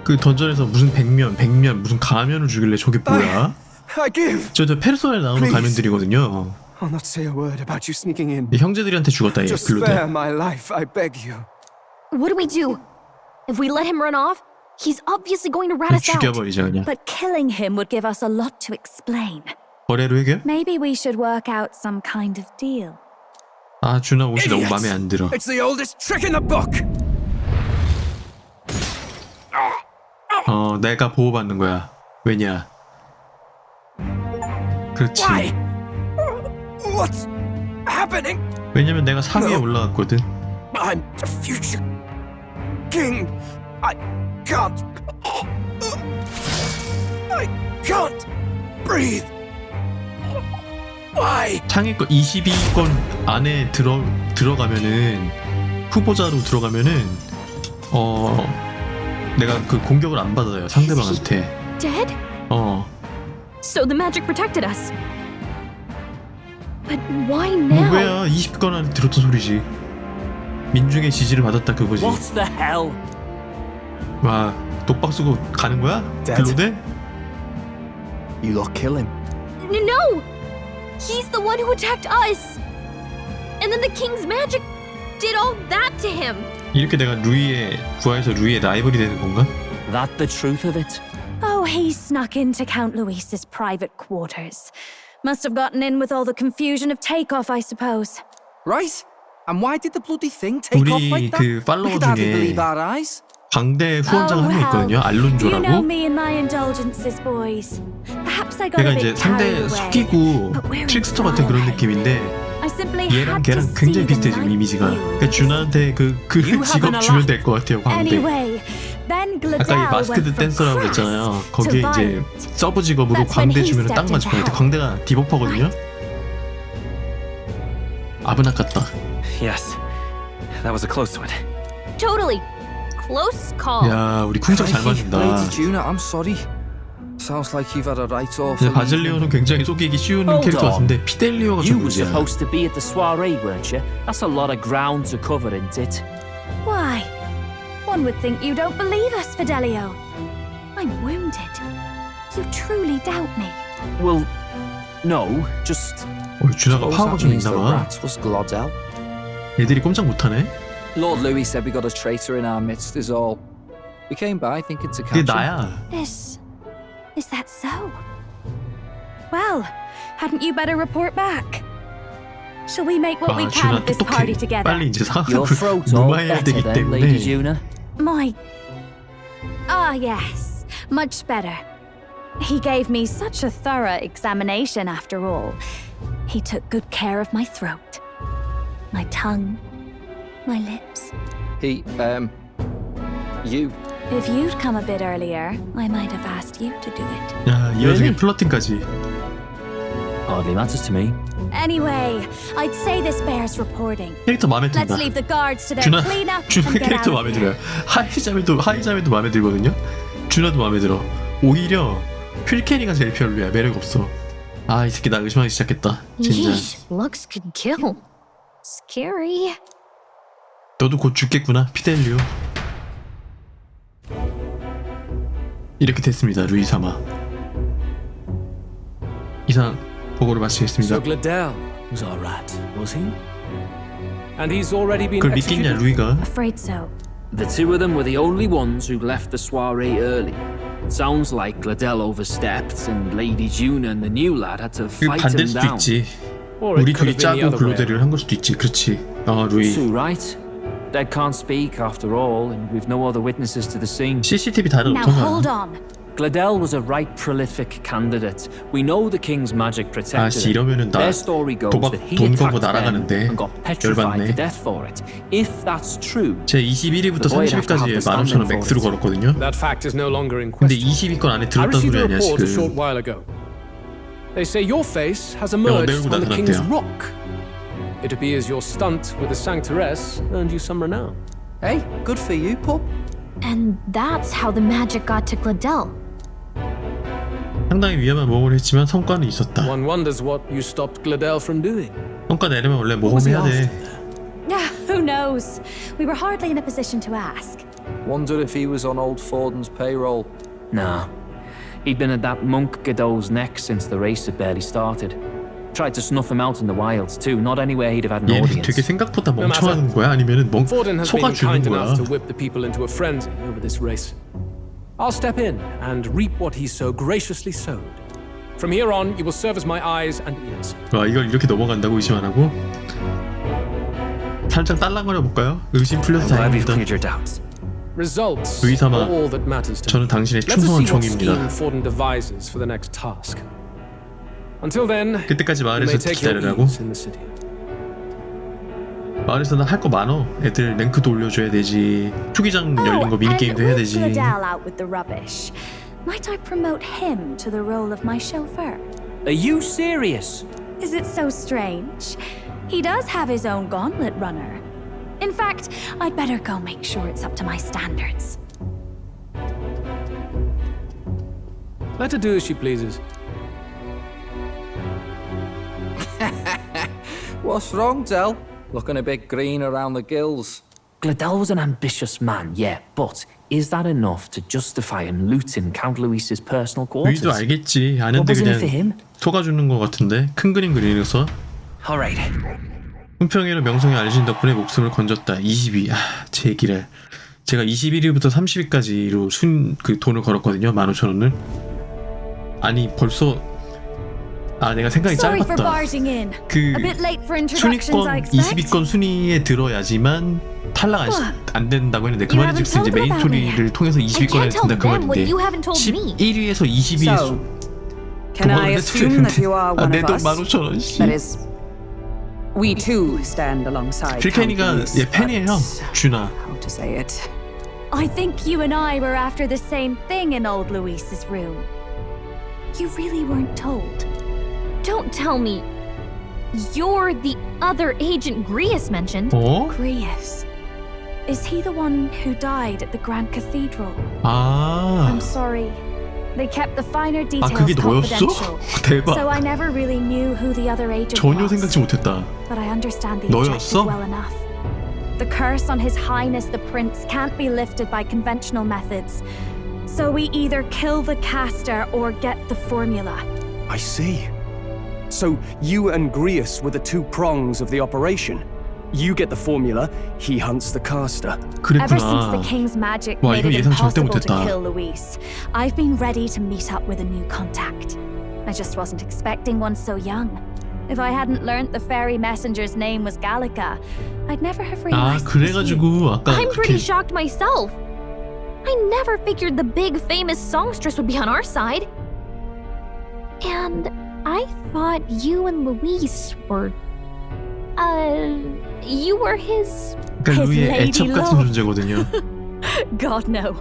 그 던전에서 무슨 백면 무슨 가면을 주길래 저게 뭐야? I give. 저 페르소나에 나오는 Please. 가면들이거든요. I'll not say a word about you sneaking in. 이 형제들한테 죽었다 얘 Just spare 글로데. my life, I beg you. What do we do? If we let him run off, he's obviously going to rat us out. 죽여버리자 그냥. But killing him would give us a lot to explain. 거래로 해결? Maybe we should work out some kind of deal. 아 준아 옷이 너무 Idiots! 마음에 안 들어. It's the oldest trick in the book! 내가 보호받는 거야. 왜냐? 그렇지. Why? What's happening? 왜냐면 내가 상위에 No. 올라갔거든. I'm the future king. I can't breathe. Why? 상위권 22권 안에 들어가면은 후보자로 들어가면은 내가 그 공격을 안 받아요 상대방한테. Dead? So the magic protected us. But why now? 뭐야 20권 안에 들었던 소리지. 민중의 지지를 받았다 그거지. What the hell? 와 독박 쓰고 가는 거야? 글로데? You lot kill him. No! He's the one who attacked us! And then the king's magic did all that to him! 이렇게 내가 루이의 부하에서 루이의 라이벌이 되는 건가? That the truth of it? Oh, he snuck into Count Luis's private quarters. Must have gotten in with all the confusion of takeoff, I suppose. Right? And why did the bloody thing take off 우리 like that? 그 팔로워 We could hardly 중에 believe our eyes. 광대 후원자가 한 명 있거든요. You know 알론조라고. me and my indulgences, boys. Perhaps I got 걔가 a 이제 bit carried 상대 away. 속이고 But we're in 트릭스터 같은 그런 Twilight. 느낌인데 I simply 얘랑 had to 걔랑 see 굉장히 the 비슷해 지금 night 이미지가. view. 그러니까 준하한테 그 You 직업 haven't 주면 a 될 것 같아요. 광대. Anyway, then 아까 이 Gladell 마스크드 went from 댄서라고 crass 했잖아요. to 거기에 이제 violent. 서브 직업으로 That's when 광대 he 주면 딱 stepped 맞을 것 into 같아. hell. 광대가 디버퍼거든요. 아브낙 같다. Yes. That was a close one. Totally. Close call. 야 우리 쿵짝 잘 맞는다. Lady Juna, I'm sorry. Sounds like you've had a right awful 근데 바질리오는 굉장히 속이기 쉬운 Hold 캐릭터 on. 같은데 피델리오가 좀 You were 문제야. supposed to be at the soiree, weren't you? That's a lot of ground to cover, isn't it? Why? One would think you don't believe us, Fidelio. I'm wounded. You truly doubt me. Well, no, just... 준하가 파워가 좀 있나 봐. was Glodell. 얘들이 꼼짝 못하네. Lord Louis said we got a traitor in our midst is all. We came by thinking to 그게 catch him. 나야. Is that so? Well, hadn't you better report back? Shall we make what we 와 can 준하 of this party 똑똑해. together? 빨리 이제 Your 상황을 throat's all 무마해야 better 되기 then, Lady 때문에. Juna. My... Ah, yes. Much better. He gave me such a thorough examination after all. He took good care of my throat, my tongue, my lips. You. If you'd come a bit earlier, I might have asked you to do it. 야, 이 와중에 플러팅까지. Hardly matters to me. Anyway, I'd say this bears reporting. 캐릭터 마음에 Let's 든다. leave the guards to their 준아, cleanup 준아 and get 캐릭터 out 마음에 of here. 들어요. 하이자매도 마음에 들거든요. 준아도 마음에 들어. 오히려 휠캐리가 제일 별로야. 매력 없어. 아, 이 새끼 나 의심하기 시작했다. 진짜. Yeesh, looks could kill. Scary. 너도 곧 죽겠구나, 피델리오. 이렇게 됐습니다, 루이 사마. 이상 보고를 마치겠습니다. So Gladel was our rat, was he? And he's already been 그걸 믿겠냐, executed? 루이가? Afraid so. The two of them were the only ones who left the soiree early. Sounds like Gladel overstepped, and Lady Juna and the new lad had to 그 fight 반대일 him 수도 down. 있지. Or it 우리 could 둘이 have been the 짜고 other way. 글로데리를 한 걸 수도 있지. 그렇지. 아, 루이. Sue, right? Dead can't speak after all, and we've no other witnesses to the scene. CCTV 다른 Now 없던가. hold on. Gladel was a right prolific candidate. We know the king's magic protected 아씨, him. 이러면은 나 Their story goes 도박 that he 돈 걸고 attacked them 날아가는데. and got petrified 열받네. to death for it. If that's true, 제 21위부터 The boy'd have to have 30위까지 the 15,000원 standing 맥스로 for it. 걸었거든요. That fact is no longer in 근데 question. 20위권 안에 I 들었단 received 소리 a 아니야, report a short 지금. while ago. They say your face has emerged 내밀고 on the King's 나타났대요. Rock. It appears your stunt with the Sanctoress earned you some renown. Hey, good for you, pup. And that's how the magic got to Gladel. 상당히 위험한 모험을 했지만 성과는 있었다. One wonders what you stopped Gladel from doing. 성과 내려면 원래 What was he 모험해야 after 돼. there? Who knows? We were hardly in a position to ask. Wonder if he was on old Forden's payroll. nah. He'd been at that monk Godot's neck since the race had barely started. Tried to snuff him out in the wilds too, not anywhere he'd have had an 얘네 audience. 되게 생각보다 멍청한 거야? 아니면은 Forden has been 속아주는 kind 거야? enough to whip the people into a frenzy over this race. I'll step in and reap what he so graciously sowed. From here on, you will serve as my eyes and ears. 와, 이걸 이렇게 넘어간다고 의심 안 하고? 살짝 딸랑거려 볼까요? 의심 풀려서 I'm glad we've 다행입니다. cleared your doubts. Results 루이 are 사마, all that matters to 저는 me. 당신의 Let us 충성한 see what scheme 종입니다. Forden devises for the next task. Until then, 그때까지 you may 마을에서 take your 기다리라고? ease in the city. 마을에서는 할 거 많어. 애들 랭크도 올려줘야 되지. 투기장 열린 거 미니게임도 해야 and 되지. with Gladel out with the rubbish, might I promote him to the role of my chauffeur? Are you serious? Is it so strange? He does have his own gauntlet runner. In fact, I'd better go make sure it's up to my standards. Let her do as she pleases. What's wrong, Del? Looking a bit green around the gills. Gladel was an ambitious man, yeah, but is that enough to justify him looting Count Luis's personal quarters? 루이도 알겠지. 아는데 What was in it for 그냥 him? 속아주는 거 같은데. 큰 그림 그리면서. Alright. 훈평이로 명성이 알려진 덕분에 목숨을 건졌다. 22. 제 얘기를. 제가 21위부터 30위까지로 그 돈을 걸었거든요. 15,000원을. 아니 벌써 내가 생각이 Sorry for 짧았다. barging in. 그 A bit late for introductions, I 순위권 expect. 20위권 순위에 들어야지만 탈락 안 된다고 했는데 그 You 말인지 haven't 이제 told 메인 them about 스토리를 통해서 20위권에 can't tell 든다 그 them what 말인데 you haven't told me. 11위에서 22위에 So, can I assume that you are one of 내돈 us? 15,000원 씨. That is, we too stand alongside. 필케니가 얘 팬이에요. 준아. How to say it? I think you and I were after the same thing in old Luis's room. You really weren't told. Don't tell me you're the other agent Grius mentioned. 어? Grius. Is he the one who died at the Grand Cathedral? 아. I'm sorry. They kept the finer details 그게 너였어? confidential. 대박. So I never really knew who the other agent 전혀 was. 생각지 못했다. But I understand the 너였어? objective well enough. The curse on His Highness the Prince can't be lifted by conventional methods. So we either kill the caster or get the formula. I see. So you and Grius were the two prongs of the operation. You get the formula, he hunts the caster. Ever since the 그랬구나. King's magic 와, made 이거 it 예상 절대 impossible to 못했다. kill Luis, I've been ready to meet up with a new contact. I just wasn't expecting one so young. If I hadn't learnt the fairy messenger's name was Gallica, I'd never have 아 realized it was you. 그래가지고 아까 I'm pretty 그렇게 shocked myself. I never figured the big famous songstress would be on our side. And I thought you and Luis were... you were his... 그러니까 루이의 애첩 같은 존재거든요. God, no.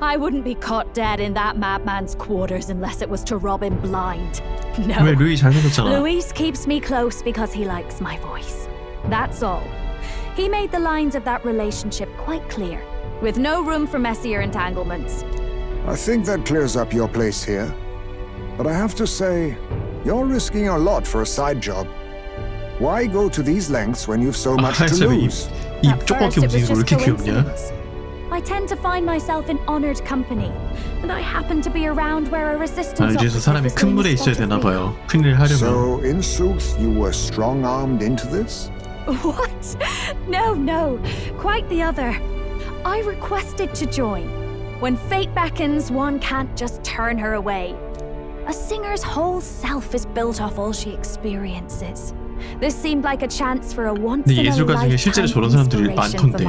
I wouldn't be caught dead in that madman's quarters unless it was to rob him blind. No. 왜 루이 잘생겼잖아. Luis keeps me close because he likes my voice. That's all. He made the lines of that relationship quite clear, with no room for messier entanglements. I think that clears up your place here. But I have to say, you're risking a lot for a side job. Why go to these lengths when you've so much to lose? 이 조그맣게 움직이는 거 왜 이렇게 귀엽냐? I tend to find myself in honored company, and I happen to be around where a resistance 이제서 사람이 큰 물에 있어야 되나 봐요. 큰일 하려면. So, in truth, you were strong-armed into this? What? No. Quite the other. I requested to join. When fate beckons, one can't just turn her away. A singer's whole self is built off all she experiences. This seemed like a chance for a once in a 예술가 중에 실제로 저런 사람들이 많던데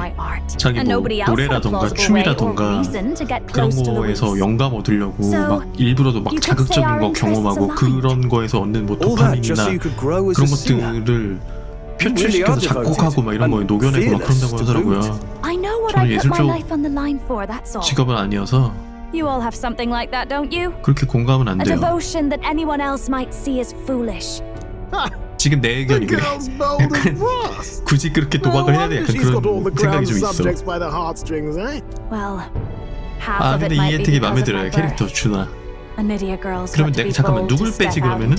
자기 뭐 노래라던가 춤이라던가 그런 거에서 영감 얻으려고 막 일부러도 막 자극적인 거 경험하고 그런 거에서 얻는 뭐 도파민이나 그런 것들을 표출시켜서 작곡하고 막 이런 거에 녹여내고 막 그런다고 하더라고요. 저는 예술 쪽 직업은 아니어서 You all have something like that, don't you? 그렇게 공감은 안 A 돼요. devotion that anyone else might see as foolish. 지금 내 의견이 그래. 약간 굳이 그렇게 도박을 해야 돼. 약간 그런 생각이 좀 있어. Well, 아 근데 이 혜택이 마음에 들어요. 캐릭터 주나. 그러면 내가 잠깐만 누굴 빼지 그러면은?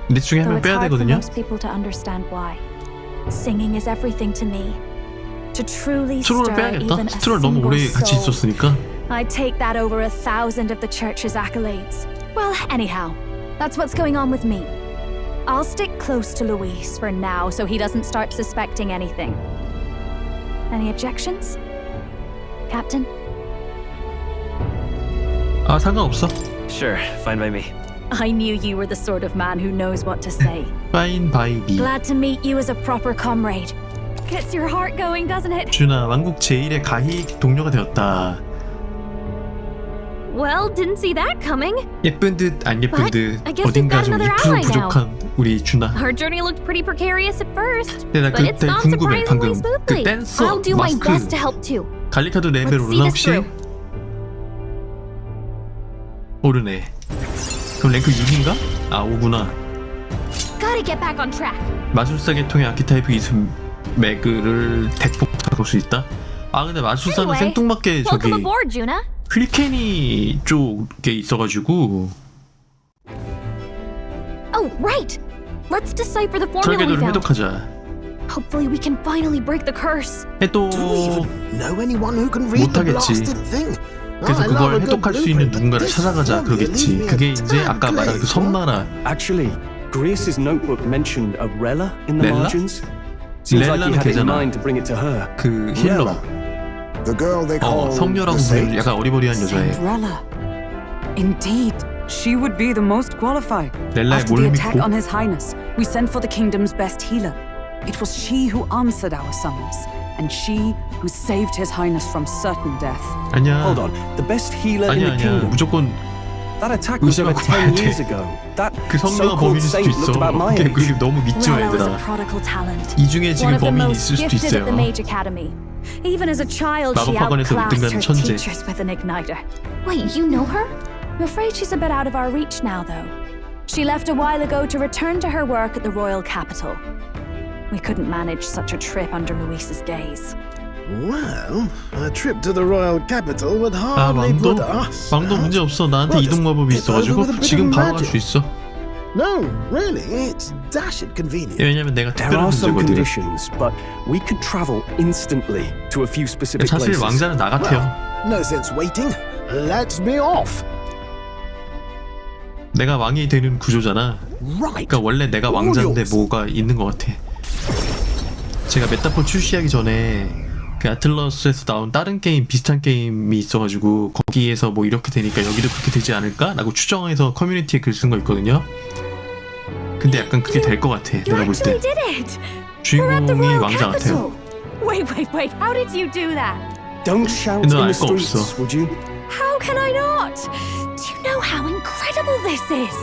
넷 중에 한 명 빼야 되거든요. 트롤을 빼야겠다. 트롤 너무 오래 같이 있었으니까. I'd take that over 1,000 of the church's accolades. Well, anyhow, that's what's going on with me. I'll stick close to Luis for now so he doesn't start suspecting anything. Any objections? Captain? 아, 상관없어. Sure, fine by me. I knew you were the sort of man who knows what to say. Fine by me. Glad to meet you as a proper comrade. Gets your heart going, doesn't it? 준아, 왕국 제1의 가히 동료가 되었다. Well, didn't see that coming. 예쁜 듯 안 예쁜 듯 어딘가 좀 2% 부족한 우리 준아. Our journey looked pretty precarious at first, 근데 나 but it's 그때 gone 궁금해. 방금 surprisingly 그 smoothly. 댄서 I'll do my 마스크 best to help too. 갈리카도 레벨 Let's 올라 see this 혹시? through. 오르네. 그럼 랭크 6인가? 아 5구나. Gotta get back on track. 마술사 계통의 아키타입 이승 매그를 대폭 바꿀 수 있다? 아 근데 마술사는 Anyway, 생뚱맞게 저기 welcome aboard, Juna. 휠케니 쪽에 있어가지고 Oh, right. Let's decipher the formula we 설계도를 found. 해독하자. Hopefully we can finally break the curse. 해독 못하겠지. 그래서 그걸 해독할 수 있는 누군가를 찾아가자 그러겠지. 그게 이제 아까 말한 그 선마라. Actually, Grius's notebook mentioned a Rella in the Rella? margins. Seems like he 렐라는 had it in 걔잖아. mind to bring it to her. 그 힐러. 성녀라고 부르는 약간 어리버리한 여자애. Cinderella. Indeed, she would be the most qualified. 렐라의 After 뭘 the attack 믿고? on His Highness, we sent for the kingdom's best healer. It was she who answered our summons, and she who saved His Highness from certain death. 아니야. Hold on, the best healer in the 아니야. kingdom. 무조건 That attack was over 의심하고 봐야 10 years 돼. ago. That 그 성녀가 so-called 범인일 수도 saint 있어. looked about my age. 그게 너무 믿지 마 Rella was a 얘들아. prodigal talent. 이 중에 One 지금 of the 범인이 most 있을 수도 gifted at the 있어요. Mage Academy. Even as a child, she 마법학원에서 outclassed 등단한 her 천재. teachers with an igniter. Wait, you know her? I'm afraid she's a bit out of our reach now, though. She left a while ago to return to her work at the royal capital. We couldn't manage such a trip under Luis's gaze. Well, a trip to the royal capital would 아 hardly 왕도? put us. 왕도 문제 없어. 나한테 이동 마법이 있어가지고 지금 바로 갈 수 있어. No, really, it's dashed convenient. 왜냐면 내가 There 특별한 are some 존재거든. conditions, but we could travel instantly to a few specific 사실 places. 왕자는 나 같아요. No sense waiting. Let's be off. 내가 왕이 되는 구조잖아. 그러니까 원래 내가 왕자인데 뭐가 있는 것 같아. 제가 메타폰 출시하기 전에 그 아틀러스에서 나온 다른 게임 비슷한 게임이 있어가지고 거기에서 뭐 이렇게 되니까 여기도 그렇게 되지 않을까? 라고 추정해서 커뮤니티에 글 쓴 거 있거든요. 근데 약간 그게 될 것 같아. 내가 볼 때. Did it? 주인공이 왕자 같아요. Wait, how did you do that? Don't shout in the streets, would you? How can I not? Do you know how incredible this is?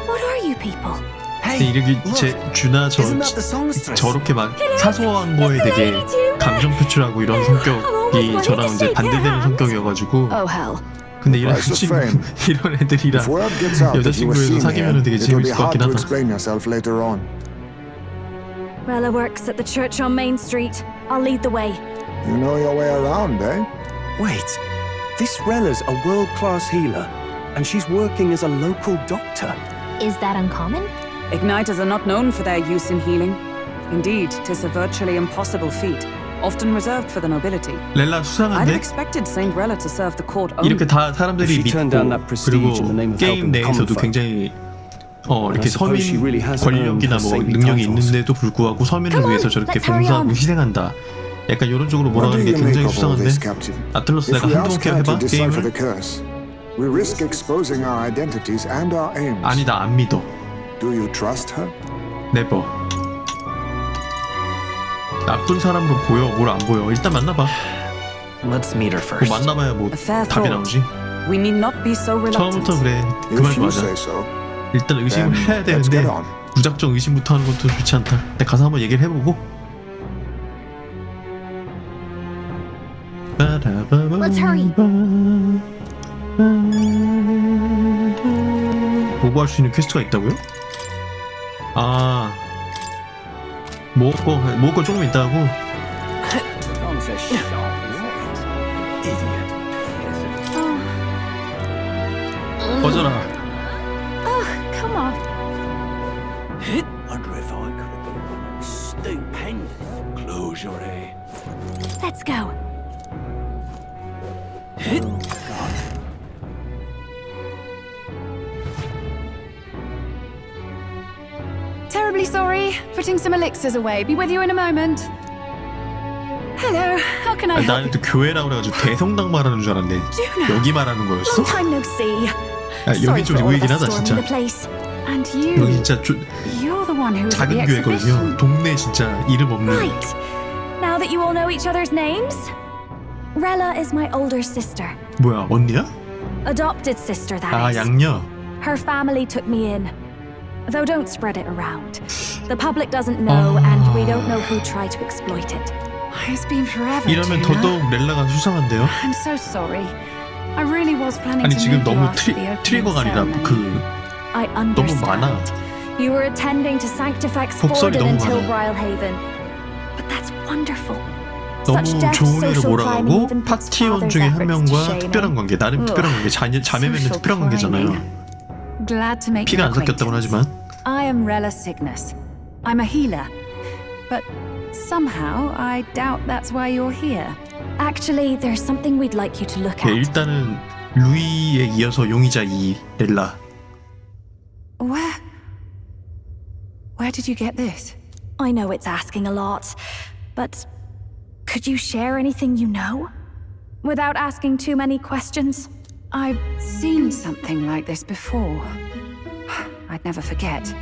What are you people? 이렇게 주나 저렇게 막 사소한 거에 되게 감정 표출하고 이런 성격이 저랑 이제 반대되는 성격이어가지고. 근데 이런 친구, 이런 애들이랑 여자친구에서 사귀면 되게 재밌을 것 같긴 하다. Rella works at the church on Main Street. I'll lead the way. You know your way around, eh? Wait, this Rella's a world-class healer, and she's working as a local doctor. Is that uncommon? Igniters are not known for their use in healing. Indeed, 'tis a virtually impossible feat, often reserved for the nobility. 렐라 I'd 수상한데? have expected Saint Rella to serve the court only. 이렇게 다 사람들이 믿고 그리고 게임 내에서도 굉장히 이렇게 서민 권력이나 뭐 능력이 있는데도 불구하고 서민을 위해서 저렇게 봉사하고 희생한다. 약간 이런 쪽으로 몰아가는 게 굉장히 수상한데. 아틀러스 내가 한두 번 해봐 게임을. We risk exposing our identities and our aims. 아니 나 안 믿어. Do you trust her? Never. 나쁜 사람으로 보여, 뭘 안 보여. 일단 만나봐. Let's meet her first. 뭐 만나봐야 뭐 답이 나오지. We need not be so reluctant. 처음부터 그래. 그만 좀 하자. 일단 의심을 해야 되는데 무작정 의심부터 하는 것도 좋지 않다. 내가 가서 한번 얘기를 해보고. Let's hurry. 보고할 수 있는 퀘스트가 있다고요? 아, 먹을 거 조금 있다고? 꺼져라. Come on. Wonder if I could have been stupendous. Close your eye. Let's go. Terribly sorry. Putting some elixirs away. Be with you in a moment. Hello. How can I help? 나는 또 교회라고 그래가지고 대성당 말하는 줄 알았는데 여기 말하는 거였어? Long time no see. 여기 좀 의외긴 하다 진짜. And you. 여기 진짜 You're the one who was at 작은 the 교회거든요. exhibition. 동네 진짜 이름 없는. Right. Now that you all know each other's names, Rella is my older sister. 뭐야 언니야? Adopted sister, that 아 is. 양녀. Her family took me in. Though don't spread it around. The public doesn't know, and we don't know who tried to exploit it. It's been forever. 이러면 더더욱 렐라가 수상한데요? I'm so sorry. I really was planning 아니 to 지금 meet you 너무 after the opening 트리거가 아니라 ceremony. I 너무 understand. 많아. You were attending to Sanctifex 복설이 Forden 너무 until 많아. Brylehaven. But that's wonderful. 너무 Such depth, 좋은 일을 social 몰아가고 climbing even puts 파티원 father's 중에 한 efforts to 명과 shame, 특별한 eh? 관계 나름 특별한 관계 자매면 Social 특별한 관계잖아요. Glad to make 피가 your 안 섞였다고는 acquaintance. 하지만 I am Rella Cygnus. I'm a healer. But somehow I doubt that's why you're here. Actually, there's something we'd like you to look at. 일단은 루이에 이어서 용의자 2 렐라. Where did you get this? I know it's asking a lot, but could you share anything you know? Without asking too many questions? I've seen something like this before. I'd never forget.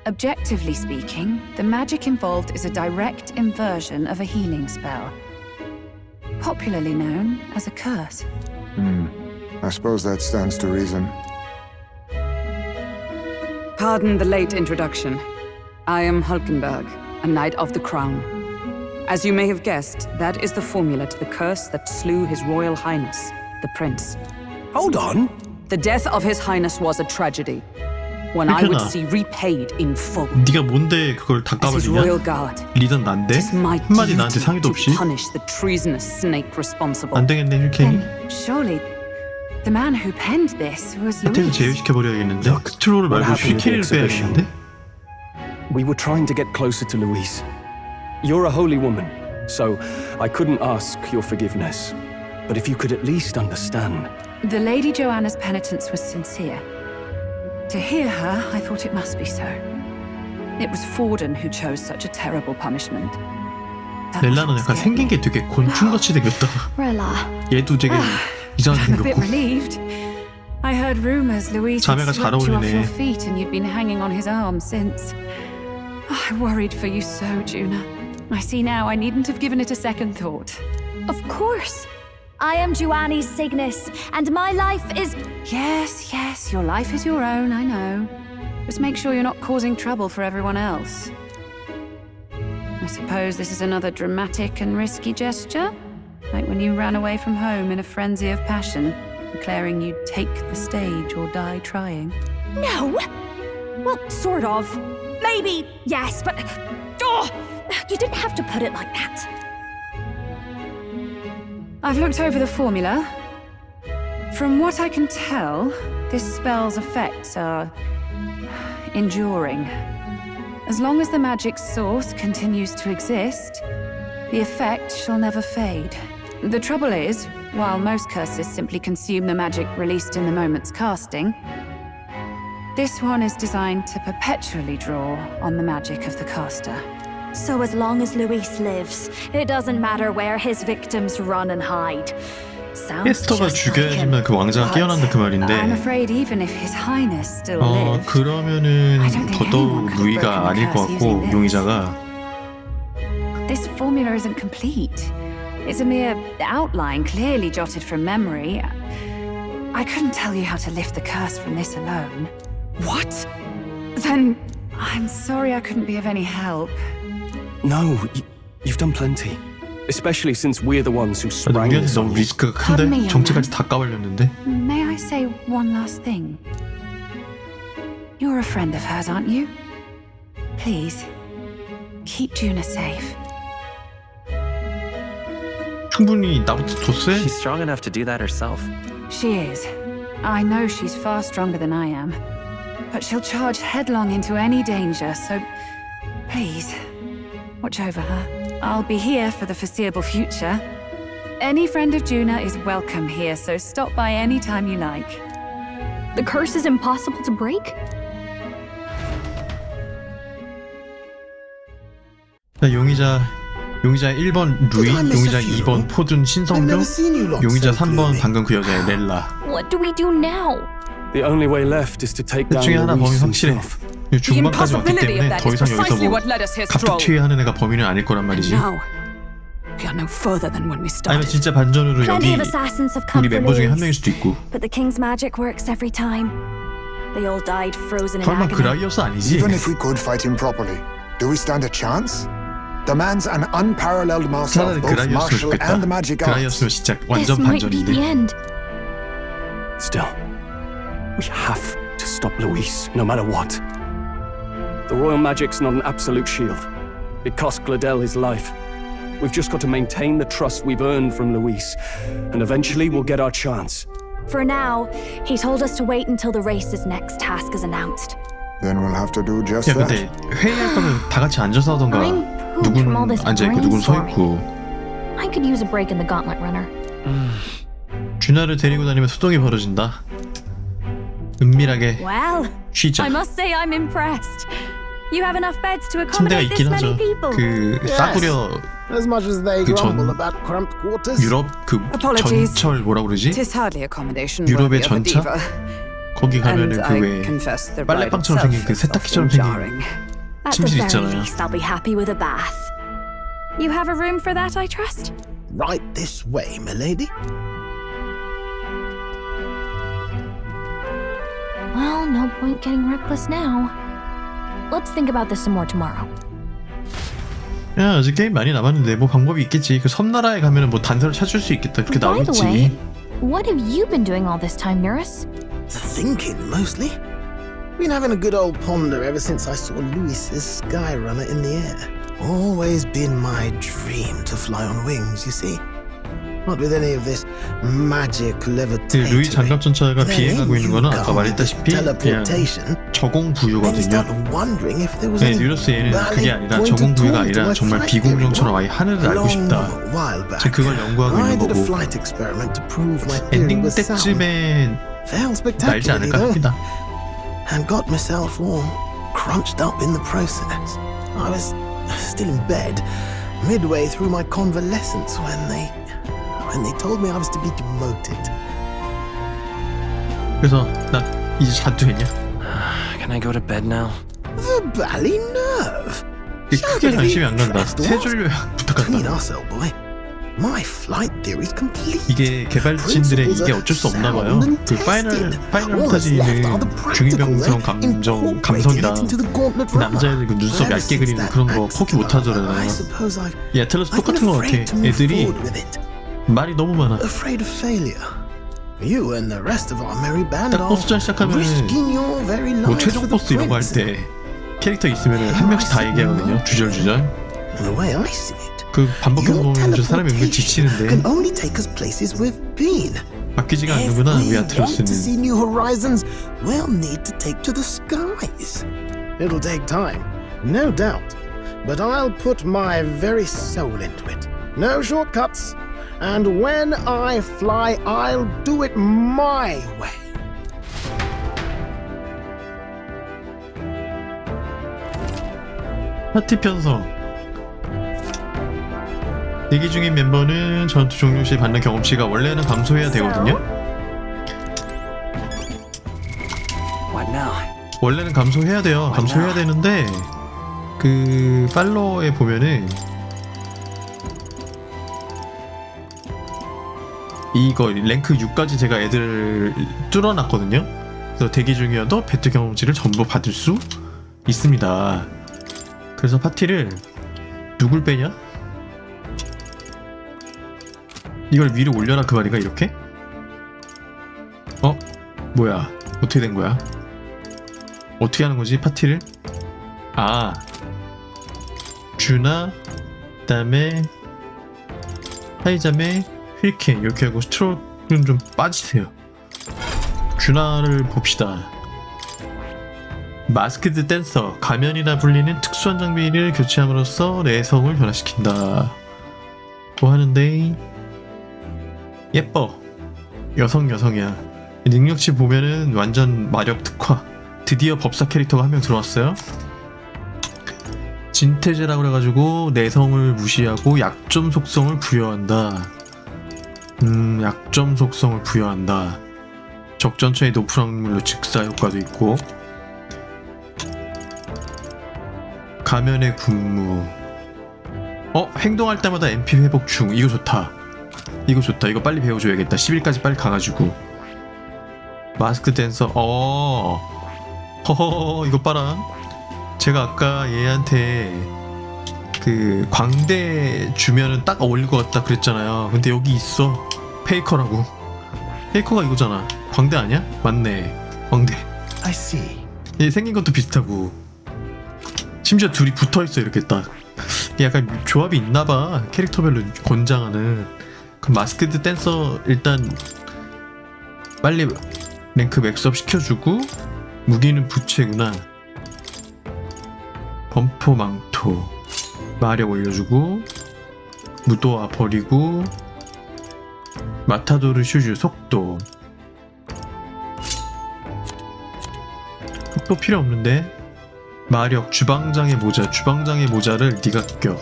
Objectively speaking, the magic involved is a direct inversion of a healing spell. Popularly known as a curse. I suppose that stands to reason. Pardon the late introduction. I am Hulkenberg, a Knight of the Crown. As you may have guessed, that is the formula to the curse that slew His Royal Highness, the Prince. Hold on. The death of His Highness was a tragedy, one I would see repaid in full. 네가 뭔데 그걸 다 As His Royal 까버리냐? Guard, 리더는 난데? it's my 한마디 나한테 duty 상의도 to 없이? punish the treasonous snake responsible. 안 되겠네 힐케니. Then surely the man who penned this was 혜택을 Louis. 제외시켜버려야겠는데? 트롤을 말고 힐케니를 빼야겠는데? We were trying to get closer to Louise. You're a holy woman, so I couldn't ask your forgiveness. But if you could at least understand. The Lady Joanna's penitence was sincere. To hear her, I thought it must be so. It was Forden who chose such a terrible punishment. 렐라는 약간 생긴 게 되게 곤충같이 생겼다. Rella. 얘도 되게 이상하게 I'm a bit 생겼고. relieved. I heard rumors Louise had 자매가 잘 swept you off 어울리네. your feet and you'd been hanging on his arm since. I worried for you so, Juna. I see now I needn't have given it a second thought. Of course. I am Giovanni's Cygnus, and my life is... Yes, your life is your own, I know. Just make sure you're not causing trouble for everyone else. I suppose this is another dramatic and risky gesture? Like when you ran away from home in a frenzy of passion, declaring you'd take the stage or die trying. No! Well, sort of. Maybe, yes, but... Oh, you didn't have to put it like that. I've looked over the formula. From what I can tell, this spell's effects are... enduring. As long as the magic's source continues to exist, the effect shall never fade. The trouble is, while most curses simply consume the magic released in the moment's casting, this one is designed to perpetually draw on the magic of the caster. So as long as Luis lives, it doesn't matter where his victims run and hide. 캐스터가 죽여야지만 그 왕자가 깨어난다 그 말인데 I'm afraid even if his highness still lived, 그러면은 더더욱 루이가 아닐 것 같고 용의자가 This formula isn't complete. It's a mere outline clearly jotted from memory. I couldn't tell you how to lift the curse from this alone. What? Then I'm sorry I couldn't be of any help. No, you've done plenty. Especially since we're the ones who sprang this on 너무 리스크가 큰데? 정체까지 다 까발렸는데? May I say one last thing? You're a friend of hers, aren't you? Please, keep Juna safe. 충분히 나부터 더 세? She's strong enough to do that herself. She is. I know she's far stronger than I am. But she'll charge headlong into any danger, so please, watch over her. I'll be here for the foreseeable future. Any friend of Juna is welcome here, so stop by any time you like. The curse is impossible to break? 용의자 1번 루이, 용의자 2번 포준 신성교, 용의자 3번 방금 그 여자의 렐라. What do we do now? The only way left is to take 그 down 중에 하나 범인 Luis 확실해. himself. 중반까지 왔기 때문에 더 이상 여기서 뭐 갑툭튀하는 애가 범인은 아닐 거란 말이지. 아니면 진짜 반전으로 여기 우리 멤버 중에 한 명일 수도 있고. But the king's magic works every time. They all died frozen in 설마 agony. 그라이어스 아니지? Even if we could fight him properly, do we stand a chance? The man's an unparalleled master of 차라리 both 그라이어스면 martial 좋겠다. and magic arts. 그라이어스면 진짜 완전 This might be the 반전인데. end. Still, we have to stop Luis, no matter what. The royal magic's not an absolute shield. It cost Gladel his life. We've just got to maintain the trust we've earned from Luis, and eventually we'll get our chance. For now, he told us to wait until the race's next task is announced. Then we'll have to do just 야 that. 근데 회의할 거면 다 같이 앉아서 하던가. 누군 앉아있고 누군 서있고. I could use a break in the gauntlet runner. 준하를 데리고 다니면 소동이 벌어진다. 은밀하게 Well, 쉬자. I must say I'm impressed. You have enough beds to 침대가 accommodate this 있긴 many 하죠. people. 그 싸구려 As much as they grumble about cramped quarters. 유럽 그 전철 뭐라 그러지? 유럽의 전차? 거기 가면은 그 왜 빨래방처럼 생긴 그 세탁기처럼 생긴 침실 있잖아요. I'll be happy with a bath. You have a room for that, I trust? Right this way, milady. Well, no point getting reckless now. Let's think about this some more tomorrow. 야 아직 게임 많이 남았는데 뭐 방법이 있겠지. 그 섬나라에 가면은 뭐 단서를 찾을 수 있겠다. 이렇게 By the 나오겠지. way, what have you been doing all this time, Neris? Thinking, mostly. Been having a good old ponder ever since I saw Luis's sky runner in the air. Always been my dream to fly on wings, you see. Not with any of this magic 그 levitation. 루이 장갑 전차가 비행하고 있는 거는 아까 말했다시피 그냥 저공 부유거든요. 네, 뉴러스 얘는 그게 아니라 저공 부유가 아니라 정말 비공정처럼 아예 하늘을 알고 싶다. 제가 그걸 연구하고 있는 거고 엔딩 때쯤에 날지 않을까 합니다. And got myself all crunched up in the process. I was still in bed midway through my convalescence when they told me I was to be demoted. 그래서 나 이제 자도 되냐? Can I go to bed now? The bally nerve. 크게 관심이 안 간다. 세 줄로 부탁한다. Between us, old boy. My flight theory's complete. 이게 개발진들의 이게 어쩔 수 없나 봐요. 그 파이널 판타지는 중이병성 감성이랑 그 남자애들 그 눈썹 얇게 그리는 그런 거 포기 못 하더라고요. 이 아틀라스 똑같은 거 같아. 애들이 말이 너무 많아. 딱 보스전 시작하면은 뭐 최종 보스 이런 거 할 때 캐릭터 있으면은 한 명씩 다 얘기하거든요. 주절주절. 그 반복해서 보면 저 사람이 은근 지치는데 바뀌지가 않는구나. 왜 아틀라스는. It'll take time, no doubt, but I'll put my very soul into it. No shortcuts. And when I fly, I'll do it my way. 파티 편성. 대기 중인 멤버는 전투 종료 시 받는 경험치가 원래는 감소해야 되거든요. 원래는 감소해야 돼요. 감소해야 되는데 그 팔로워에 보면은 이거 랭크 6까지 제가 애들 뚫어놨거든요. 그래서 대기 중이어도 배틀 경험치를 전부 받을 수 있습니다. 그래서 파티를 누굴 빼냐? 이걸 위로 올려라 그 말인가 이렇게? 뭐야? 어떻게 된 거야? 어떻게 하는 거지 파티를? 주나 그다음에 하이자메 휠켄 이렇게 하고 스트로크는 좀 빠지세요. 주나를 봅시다. 마스크드 댄서, 가면이나 불리는 특수한 장비를 교체함으로써 내성을 변화시킨다. 뭐 하는데 예뻐. 여성이야. 능력치 보면은 완전 마력 특화. 드디어 법사 캐릭터가 한 명 들어왔어요. 진태제라고 그래가지고 내성을 무시하고 약점 속성을 부여한다. 약점 속성을 부여한다. 적전차의 높은 확률로 직사 효과도 있고. 가면의 군무. 행동할 때마다 MP 회복 중. 이거 좋다. 이거 빨리 배워줘야겠다. 10일까지 빨리 가가지고. 마스크 댄서. 허허 이거 봐라. 제가 아까 얘한테 그 광대 주면은 딱 어울릴 것 같다 그랬잖아요. 근데 여기 있어. 페이커라고. 페이커가 이거잖아. 광대 아니야? 맞네. 광대. I see. 얘 생긴 것도 비슷하고. 심지어 둘이 붙어있어 이렇게 딱. 약간 조합이 있나봐. 캐릭터별로 권장하는. 그럼 마스크드 댄서 일단 빨리 랭크 맥스업 시켜주고. 무기는 부채구나. 범퍼 망토 마력 올려주고. 무도화 버리고. 마타도르 슈즈 속도 필요 없는데. 마력 주방장의 모자. 주방장의 모자를 네가 껴.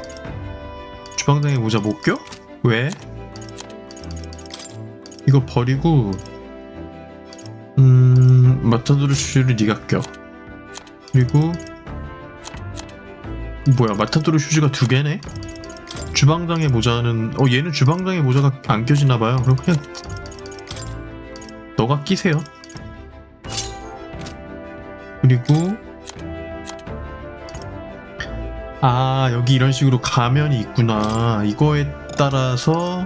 주방장의 모자 못 껴? 왜? 이거 버리고 마타도르 슈즈를 네가 껴. 그리고 뭐야 마타도르 슈즈가 2개네? 주방장의 모자는 얘는 주방장의 모자가 안 껴지나봐요. 그럼 그냥 너가 끼세요. 그리고 여기 이런 식으로 가면이 있구나. 이거에 따라서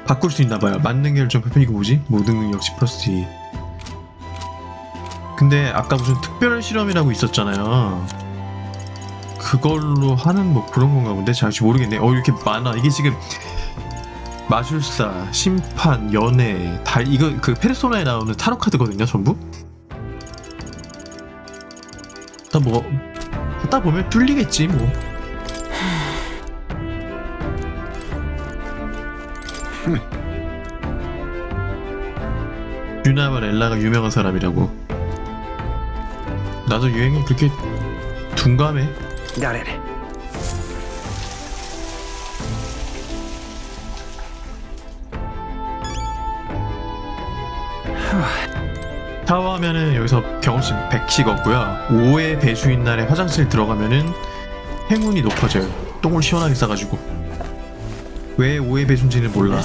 바꿀 수 있나봐요. 만능 결정 패턴. 이거 뭐지? 모든 능력 10+2. 근데 아까 무슨 특별 실험이라고 있었잖아요. 그걸로 하는 뭐 그런 건가 본데? 잘 모르겠네. 이렇게 많아. 이게 지금 마술사, 심판, 연애, 이거 그 페르소나에 나오는 타로 카드거든요, 전부. 뭐 하다 보면 뚫리겠지 뭐. 유나와 렐라가 유명한 사람이라고. 나도 유행이 그렇게 둔감해. 샤워하면은 여기서 경험치 100씩 얻고요. 5의 배수인 날에 화장실 들어가면은 행운이 높아져요. 똥을 시원하게 싸가지고 왜 오해 배준지는 몰라.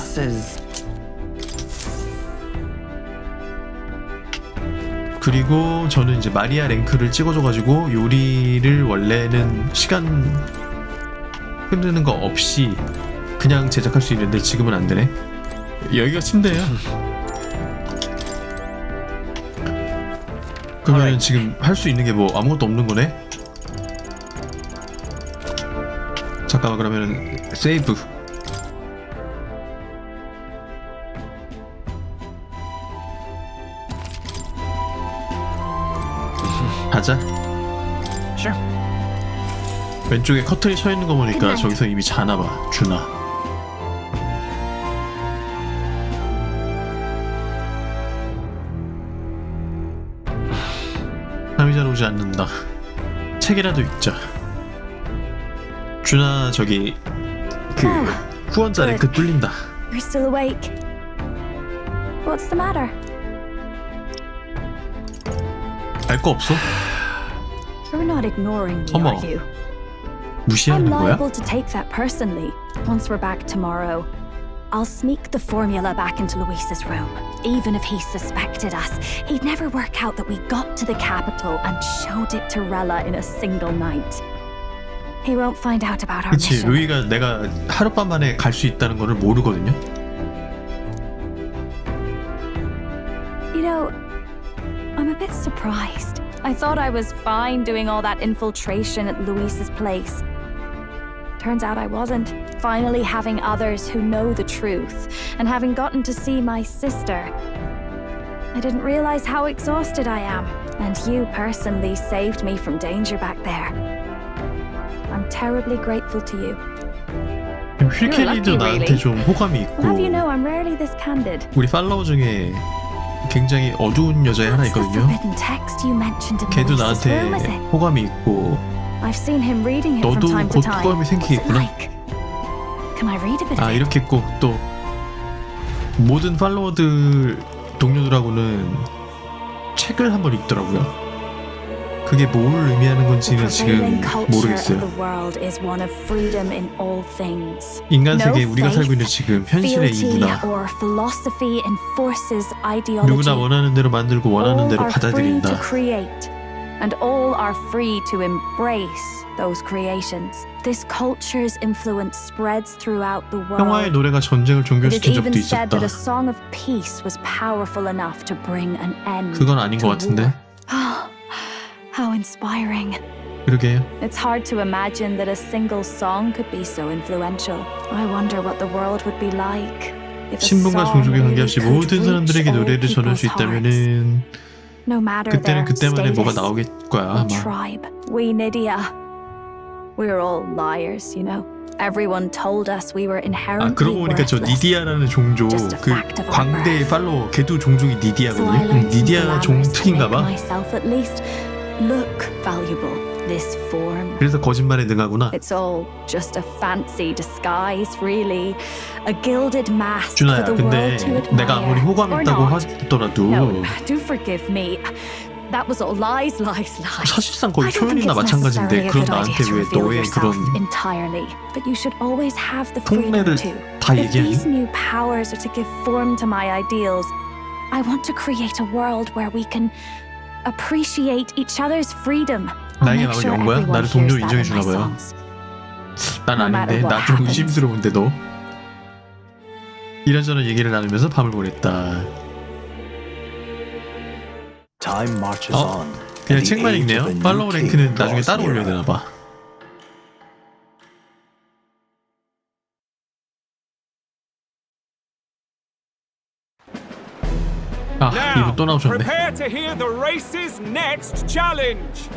그리고 저는 이제 마리아 랭크를 찍어줘가지고 요리를 원래는 시간 흐르는 거 없이 그냥 제작할 수 있는데 지금은 안 되네. 여기가 침대야. 그러면 지금 할 수 있는 게 뭐 아무것도 없는 거네? 잠깐만, 그러면 세이브. 가자. Sure. 왼쪽에 커튼이 서 있는 거 보니까 저기서 이미 자나봐, 준아. 잠이 잘 오지 않는다. 책이라도 읽자. 준아, 저기 그 후원자 랭크 뚫린다. You're still awake. What's the matter? 알 거 없어? You're not ignoring me, 어머. are you? 무시하는 I'm 거야? liable to take that personally. Once we're back tomorrow, I'll sneak the formula back into Luis's room. Even if he suspected us, he'd never work out that we got to the capital and showed it to Rella in a single night. He won't find out about our 그치, mission. 루이가 내가 하룻밤 만에 갈 수 있다는 거를 모르거든요. You know, I'm a bit surprised. I thought I was fine doing all that infiltration at Luis's place. Turns out I wasn't. Finally having others who know the truth, and having gotten to see my sister. I didn't realize how exhausted I am, and you personally saved me from danger back there. I'm terribly grateful to you. 휠캐리도 나한테 좀 호감이 있고, Have you know I'm rarely this candid. 우리 팔로워 중에 굉장히 어두운 여자애 하나 있거든요. 걔도 나한테 호감이 있고, I've seen him reading it from 너도 time 곧 to time. 호감이 생기겠구나. Can I read a bit of 아, it? 이렇게 꼭 또 모든 팔로워들 동료들하고는 책을 한번 읽더라고요. 그게 뭘 의미하는 건지는 지금 모르겠어요. 인간 세계, 우리가 살고 있는 지금 현실의 이 문화, 누구나 원하는 대로 만들고 원하는 대로 받아들인다. And all are free to embrace those creations. This culture's influence spreads throughout the world. 평화의 노래가 전쟁을 종결시킨 적도 있었다. That a song of peace was powerful enough to bring an end. 그건 아닌 것 같은데. How inspiring. 그러게요. It's hard to imagine that a single song could be so influential. I wonder what the world would be like if a 신분과 song 종족에 really 관계없이 could 모든 reach 사람들에게 all 노래를 전할 수 people's hearts. 있다면은 No matter 그때는 their 그때만의 뭐가 status 나오겠 거야 or 아마. tribe. We Nydia, we're all liars, you know. Everyone told us we were 아, inherently 그러고 보니까 저 worthless. 니디아라는 종족, 그 광대의 팔로워, 걔도 종족이 So I 니디아거든요. learned some 니디아 glamours to make 종특인가봐. myself at least look valuable. This form. 그래서 거짓말에 능하구나. It's all just a fancy disguise, really. A gilded mask 준아야, for the 근데 world to admire. 내가 아무리 호감 Or 있다고 not. 하더라도 No, do forgive me. That was all lies. 사실상 거의 I don't think 초연이나 it's 마찬가지인데 necessarily a 그런 good 나한테 idea to 왜 reveal 너의 yourself 그런 entirely. But you should always have the freedom 속내를 to. 다 If 얘기하니? these new powers are to give form to my ideals, I want to create a world where we can appreciate each other's freedom. I'll 나에게 make 마음을 sure 연 거야? everyone 나를 hears 동료로 that 인정해 in 주나 my 봐요. songs. 난 No matter 아닌데, what 나 좀 happens. 의심스러운데 너. 이런저런 얘기를 나누면서 밤을 보냈다. Time marches 어? on. 그냥 책만 읽네요. 팔로우 랭크는 나중에 따로 올려야 되나 봐. 아, 이분 또 나오셨네. Prepare to hear the race's next challenge.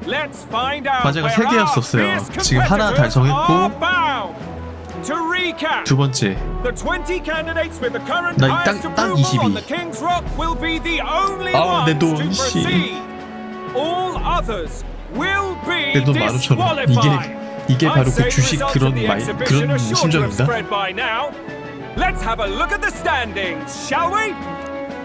Let's find out 과제가 where 3개였었어요. our 지금 하나 competitors 달성했고, are bound. To recap, 두 번째, the 20 candidates with the current 나 highest 딱 approval 22. on the King's Rock will be the only 아, 내 ones 돈, to 씨. proceed. All others will be 내 돈 15,000원. disqualified. 이게 바로 I'd say 그 주식 results 그런 of the 말, exhibition 그런 are sure to have 심정인가? spread by now. Let's have a look at the standings, shall we?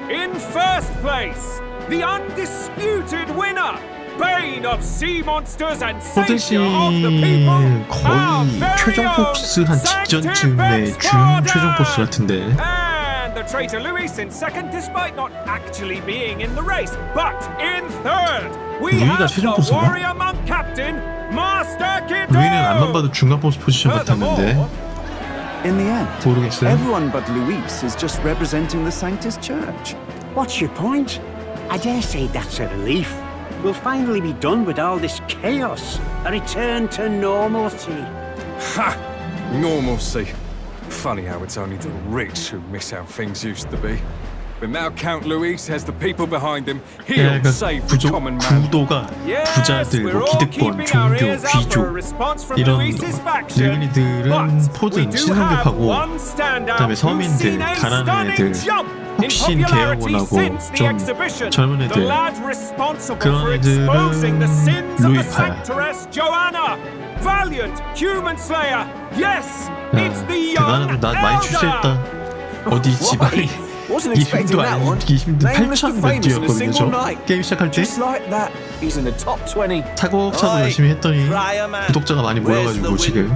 In first place, the undisputed winner, Bane of sea monsters and 호든 씨 savior of the people, our 거의 최종 보스 한 직전쯤에 준 최종 보스 같은데. And the traitor Luis in second, despite not actually being in the race, but in third. We have the warrior monk captain, Master Kiddo. 루이는 안만 봐도 중간 보스 포지션 같았는데. In the end, 모르겠어요. everyone but Luis is just representing the Sanctus Church. What's your point? I dare say that's a relief. We'll finally be done with all this chaos. A return to normalcy. Ha! Normalcy. Funny how it's only the rich who miss how things used to be. But now Count Luis has the people behind him. He'll save the common man. 구도가 부자들, 뭐 기득권, 종교, 귀족 이런 늙은이들은 포든 신성급하고 그다음에 서민들, 가난한 애들, 혁신 개혁원하고 좀 젊은 애들 그런 애들은 루이파야. 대단하다. 나 많이 출세했다. 어디 집안이 이 힘도 아닌 이 힘든 8천 몇 뒤였거든요. 저 게임 시작할 때 차곡차곡 열심히 했더니 구독자가 많이 모여가지고 지금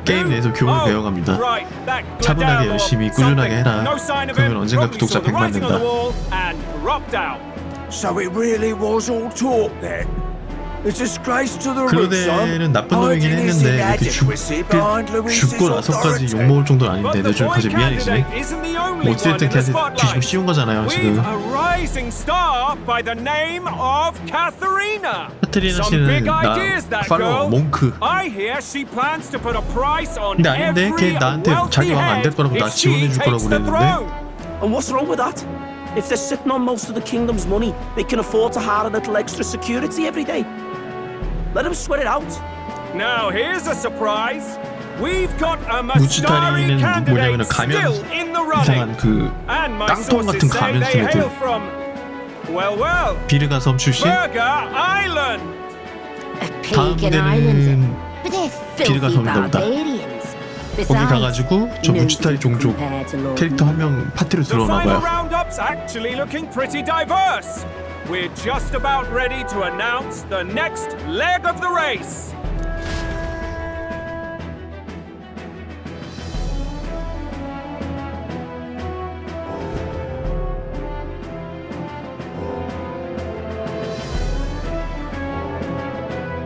게임 내에서 교훈을 배워갑니다. 차분하게 열심히 꾸준하게 해라. 그러면 언젠가 구독자 100만 된다. So it really was all talk then. 클로델은 나쁜 놈이긴 했는데 이렇게 죽고 나서까지 욕먹을 정도는 아닌데 내 좀 사실 미안해지. 뭐 어쨌든 걔한테 뒤집어 씌운 거잖아요 지금. 카트리나 씨는 나 팔로워 몽크. 근데 아닌데 걔 나한테 자기 왕 안 될 거라고 나 지원해줄 거라고 그랬는데. And what's wrong with that? If they're sitting on most of the kingdom's money, they can afford to hire a little extra security every day. Let them sweat it out. Now here's a surprise. We've got a Mustari candidate still in the running. 그 깡통 같은 가면 쓴 애들. 비르가 섬 출신. 다음 무대는 비르가 섬인가 보다. 거기 가가지고 저 무츠타리 종족 캐릭터 한 명 파티로 들어오나봐요. We're just about ready to announce the next leg of the race.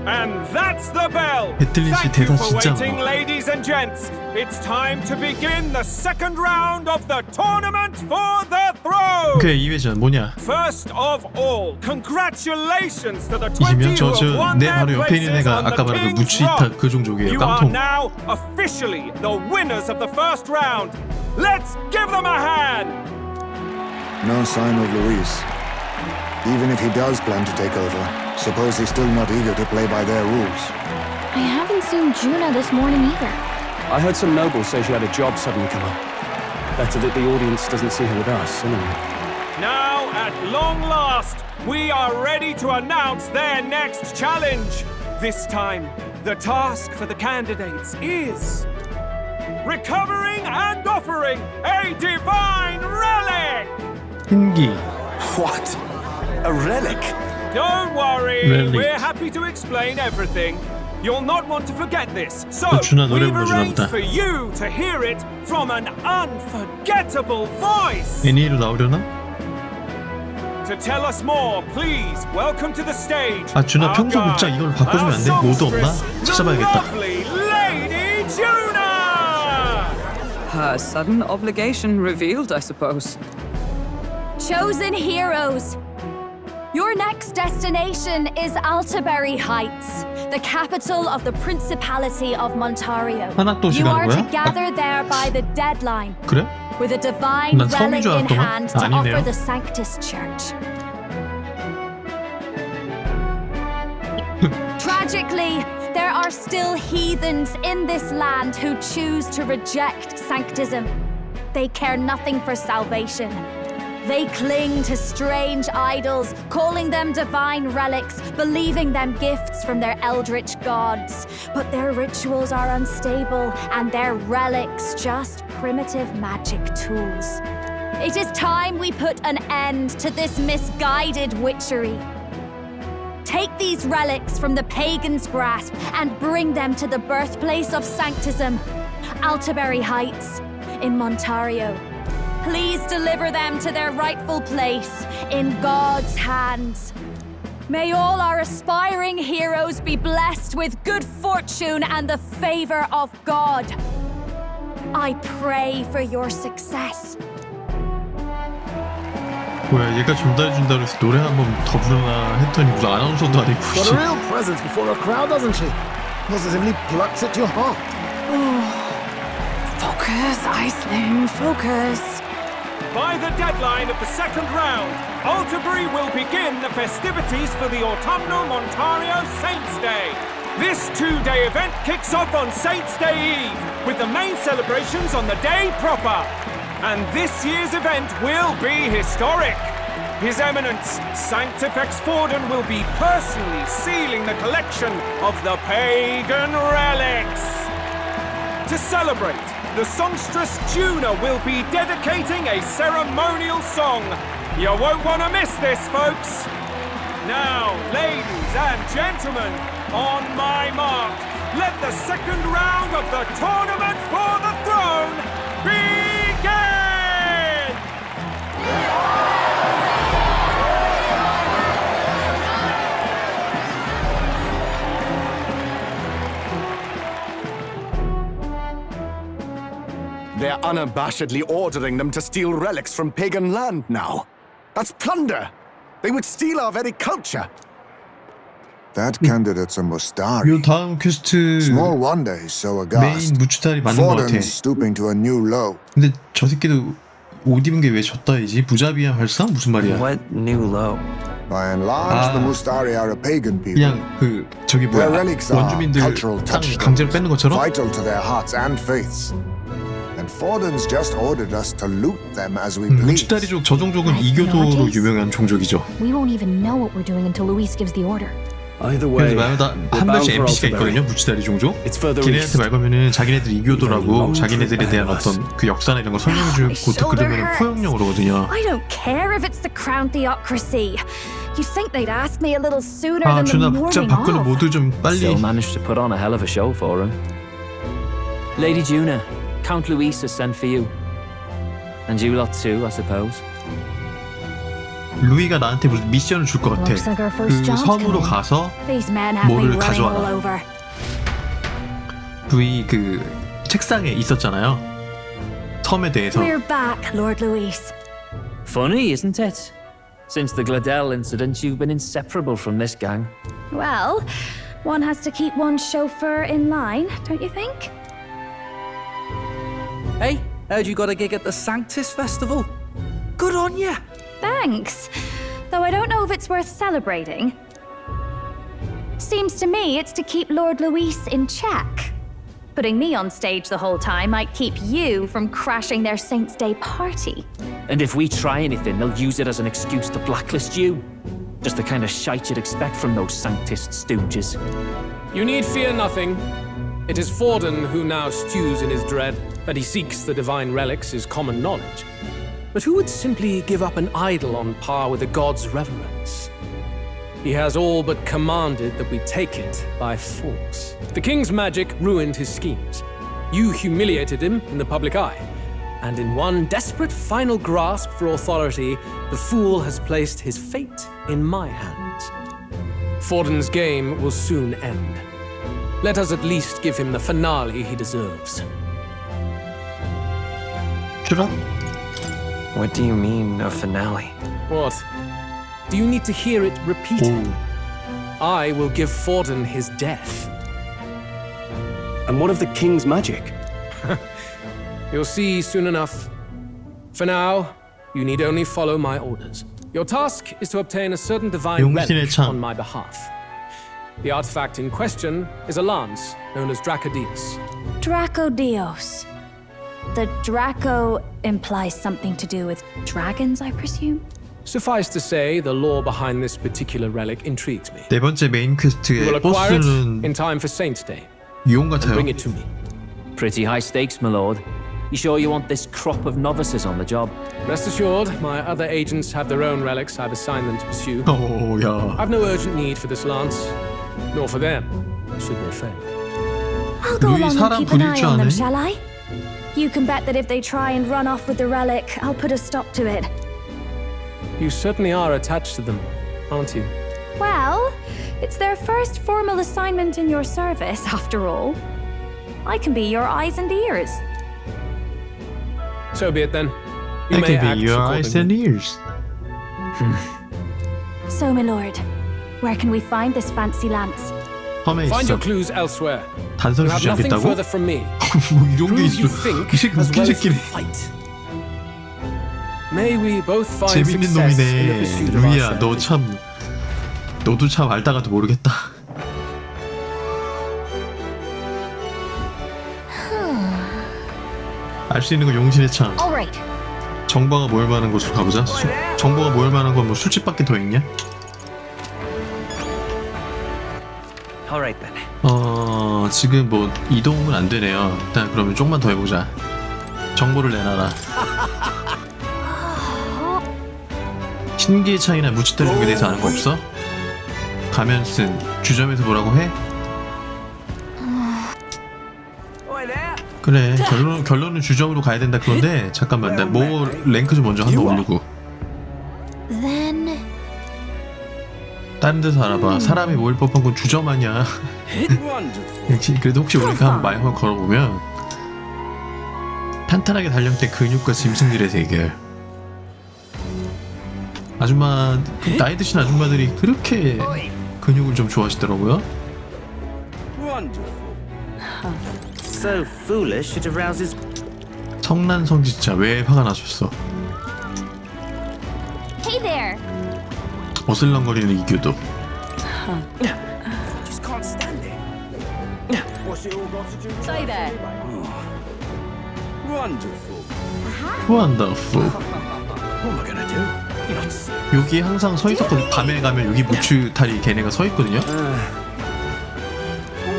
And that's the bell. Thank you for waiting, ladies and gents. It's time to begin the second round of the tournament for the throne. 오케이, 2회전 뭐냐? First of all, congratulations to the 20 who have won 내 their 바로 옆에 있는 places 애가 on the 아까 말한 그 King's 무츠이타 Throne. 그 종족이에요. You are 깡통. now officially the winners of the first round. Let's give them a hand. No sign of Luis. Even if he does plan to take over, suppose he's still not eager to play by their rules. I haven't seen Juna this morning either. I heard some nobles say she had a job suddenly come up. Better that the audience doesn't see her with us, anyway. Now, at long last, we are ready to announce their next challenge. This time, the task for the candidates is recovering and offering a divine relic. hingi. What? A relic? Don't worry, Relic. we're happy to explain everything. You'll not want to forget this, so 준아 노래 we've 불러주나 arranged 보다. for you to hear it from an unforgettable voice. 애니로 나오려나? To tell us more, please welcome to the stage. 아 준아 평소 복장 이걸 바꿔주면 안 돼? 모드 없나? 찾아봐야겠다. Lovely Lady Juna. Her sudden obligation revealed, I suppose. Chosen heroes! Your next destination is Altaberry Heights, the capital of the Principality of Montario. 한학도시 You 가는 are 거야? to gather there by the deadline, 그래? with a divine 난 섬인 relic 줄 in 알았더만. hand to 아니네요. offer the Sanctus Church. Tragically, there are still heathens in this land who choose to reject Sanctism. They care nothing for salvation. They cling to strange idols, calling them divine relics, believing them gifts from their eldritch gods. But their rituals are unstable, and their relics just primitive magic tools. It is time we put an end to this misguided witchery. Take these relics from the pagan's grasp and bring them to the birthplace of Sanctism, Altaberry Heights, in Montario. Please deliver them to their rightful place in God's hands. May all our aspiring heroes be blessed with good fortune and the favor of God. I pray for your success. 뭐야 얘가 전달해준다 그래서 노래 한 번 더 부르나 했더니 무슨 아나운서도 아니고 Got a real presence before a crowd, doesn't she? Positively plucks at your heart. Focus, Iceland, focus. By the deadline of the second round, Altabury will begin the festivities for the autumnal Montario Saints' Day. This two-day event kicks off on Saints' Day Eve, with the main celebrations on the day proper. And this year's event will be historic. His Eminence, Sanctifex Forden, will be personally sealing the collection of the pagan relics. To celebrate, the songstress Juna will be dedicating a ceremonial song. You won't want to miss this, folks. Now, ladies and gentlemen, on my mark, let the second round of the tournament for the throne begin! They're unabashedly ordering them to steal relics from pagan land now. That's plunder. They would steal our very culture. That candidate's a Mustari. 요 다음 퀘스트 Small wonder he's so aghast. 메인 무츠타리 맞는 것 같아. Forden's stooping to a new low. 근데 저 새끼도 옷 입은 게 왜 졌다이지? 부자비한 활상? 무슨 말이야? What new low? By and large, the Mustari are a pagan people. 그냥 그 저기 뭐야 Their relics are 원주민들 cultural 땅 touchstones, 강제로 뺏는 것처럼? vital to their hearts and faiths. And Forden's just ordered us to loot them as we please. 무츠타리족 저 종족은 이교도로 유명한 종족이죠. We won't even know what we're doing until Luis gives the order. Either way, 그래서 한 명씩 NPC가 있거든요. 무츠타리 종족. 걔네한테 말 걸면은 자기네들 이교도라고 자기네들에 대한 어떤 그 역사나 이런 거 설명해주고 또 그러면 포용력으로 오거든요. I don't care if it's the crown theocracy. You'd think they'd ask me a little sooner 아 than the 준아 morning 복장 바꾸는 off. 모두 좀 빨리. Still managed to put on a hell of a show for him. Lady Juna, Count Luis has sent for you. And you lot too, I suppose. 루이가 나한테 무슨 미션을 줄 것 같아. 그 섬으로 가서 뭐를 가져와라. 루이 그 책상에 있었잖아요. 섬에 대해서. We're back, Lord Luis. Funny, isn't it? Since the Gladell incident, you've been inseparable from this gang. Well, one has to keep one's chauffeur in line, don't you think? Hey, heard you got a gig at the Sanctis Festival? Good on ya! Thanks. Though I don't know if it's worth celebrating. Seems to me it's to keep Lord Luis in check. Putting me on stage the whole time might keep you from crashing their Saints' Day party. And if we try anything, they'll use it as an excuse to blacklist you. Just the kind of shite you'd expect from those Sanctist stooges. You need fear nothing. It is Forden who now stews in his dread. That he seeks the divine relics is common knowledge. But who would simply give up an idol on par with a god's reverence? He has all but commanded that we take it by force. The king's magic ruined his schemes. You humiliated him in the public eye. And in one desperate final grasp for authority, the fool has placed his fate in my hands. Forden's game will soon end. Let us at least give him the finale he deserves. 주라? What do you mean, a finale? What? Do you need to hear it repeated? I will give Forden his death. And what of the king's magic? You'll see soon enough. For now, you need only follow my orders. Your task is to obtain a certain divine relic on my behalf. The artifact in question is a lance known as Dracodios. Dracodios. The Draco implies something to do with dragons, I presume? Suffice to say, the lore behind this particular relic intrigues me. 네 번째 메인 You 퀘스트의 will acquire it 보스는 in time for Saints' Day. 유용 And 같아요. bring it to me. Pretty high stakes, my lord. You sure you want this crop of novices on the job? Rest assured, my other agents have their own relics I've assigned them to pursue. Oh, yeah. I've no urgent need for this lance, nor for them, should they fail. I'll go along and keep an eye on them, shall I? You can bet that if they try and run off with the relic, I'll put a stop to it. You certainly are attached to them, aren't you? Well, it's their first formal assignment in your service, after all. I can be your eyes and ears. So be it then. I can be your eyes and ears. So, my lord, where can we find this fancy lance? Find your clues elsewhere. 단서를 You have 주지 nothing 않겠다고? further from me. 뭐 이런 게 Prove you 있어. think 이 새끼 as 웃긴 well as you 새끼네. fight. May we both find 재밌는 success in the 놈이네. pursuit of our 루이야, shared 너도 참 알다가도 모르겠다. 알 수 있는 건 용신의 창. Alright. 정보가 모일 만한 곳으로 가보자. 정보가 모일 만한 건 뭐 술집밖에 더 있냐? Alright then. 지금 뭐 이동은 안 되네요. 일단 그러면 조금만 더 해보자. 정보를 내놔라. 신기의 창이나 무츠타리에 대해서 아는 거 없어? 가면 쓴 주점에서 뭐라고 해? 그래, 결론은 주점으로 가야 된다. 그런데 잠깐만, 나 뭐 랭크 좀 먼저 한번 올리고 Then 다른 데서 알아봐. 사람이 모일 법한 건 주점 아니야. 그래도 혹시 우리가 한번 말 한번 걸어보면 탄탄하게 달력된 근육과 짐승들의 대결. 아줌마, 나이 드신 아줌마들이 그렇게 근육을 좀 좋아하시더라고요. So foolish it arouses. 성난성 진짜 왜 화가 나셨어? Hey there. 어슬렁거리는 이규도. Just can't stand it. What's it all got to do with Say there. Wonderful. 원더풀. What am I gonna do? You know, 여기 항상 서 있었거든. 밤에 가면 여기 무츠타리 걔네가 서 있거든요.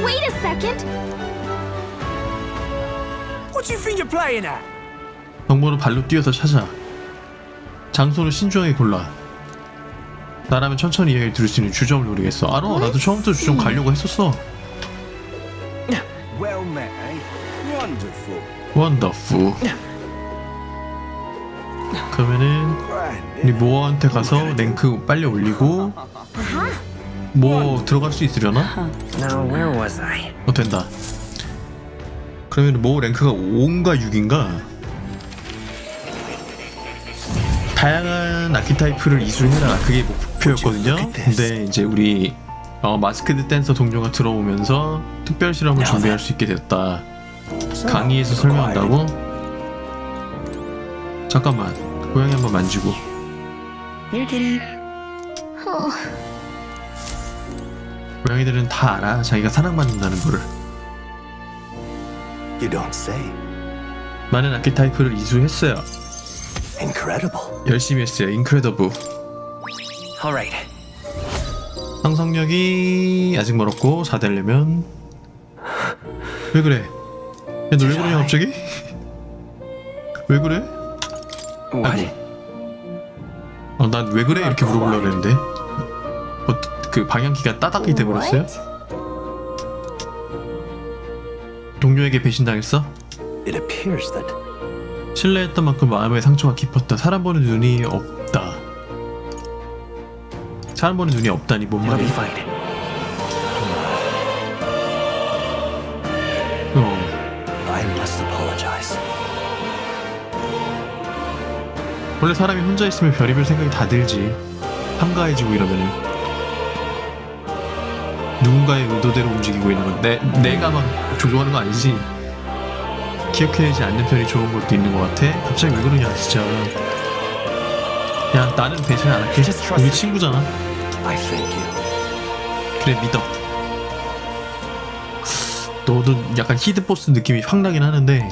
Wait a second. what do you think you're playing at? 정보는 발로 뛰어서 찾아. 장소는 신중하게 골라. 나라면 천천히 이야기를 들을 수 있는 주점을 노리겠어. 알아, 나도 처음부터 주점 가려고 했었어. Well met, eh? Wonderful. 원더풀. 그러면은 우리 모어한테 가서 랭크 빨리 올리고 뭐 들어갈 수 있으려나? Now where was I? 된다. 그러면 모 랭크가 5인가 6인가? 다양한 아키타이프를 이수해라. 그게 목표였거든요. 근데 이제 우리 마스크드 댄서 동료가 들어오면서 특별 실험을 준비할 수 있게 됐다. 강의에서 설명한다고? 잠깐만, 고양이 한번 만지고. 고양이들은 다 알아, 자기가 사랑받는다는 거를. You don't say. 많은 아키타이프를 이수했어요. Incredible. 열심히 했어요. 인크레더블. Alright. 상상력이 아직 멀었고 4되려면 왜 그래? 야, 너 왜 그러냐 갑자기? 왜 그래? 난 왜 그래 이렇게 물어보려고 했는데 그 방향키가 따닥이 돼버렸어요? 동료에게 배신당했어? It appears that 신뢰했던 만큼 마음의 상처가 깊었다. 사람 보는 눈이 없다. 사람 보는 눈이 없다니 뭔 말이야? I must apologize. 원래 사람이 혼자 있으면 별의별 생각이 다 들지. 한가해지고 이러면은 누군가의 의도대로 움직이고 있는 건 내가 막 조종하는 거 아니지. 기억해내지 않는 편이 좋은 것도 있는 것 같아. 갑자기 왜 그러냐 진짜. 야, 나는 배신 안 할게. 우리 친구잖아. I thank you. 그래, 믿어. 너도 약간 히드보스 느낌이 확 나긴 하는데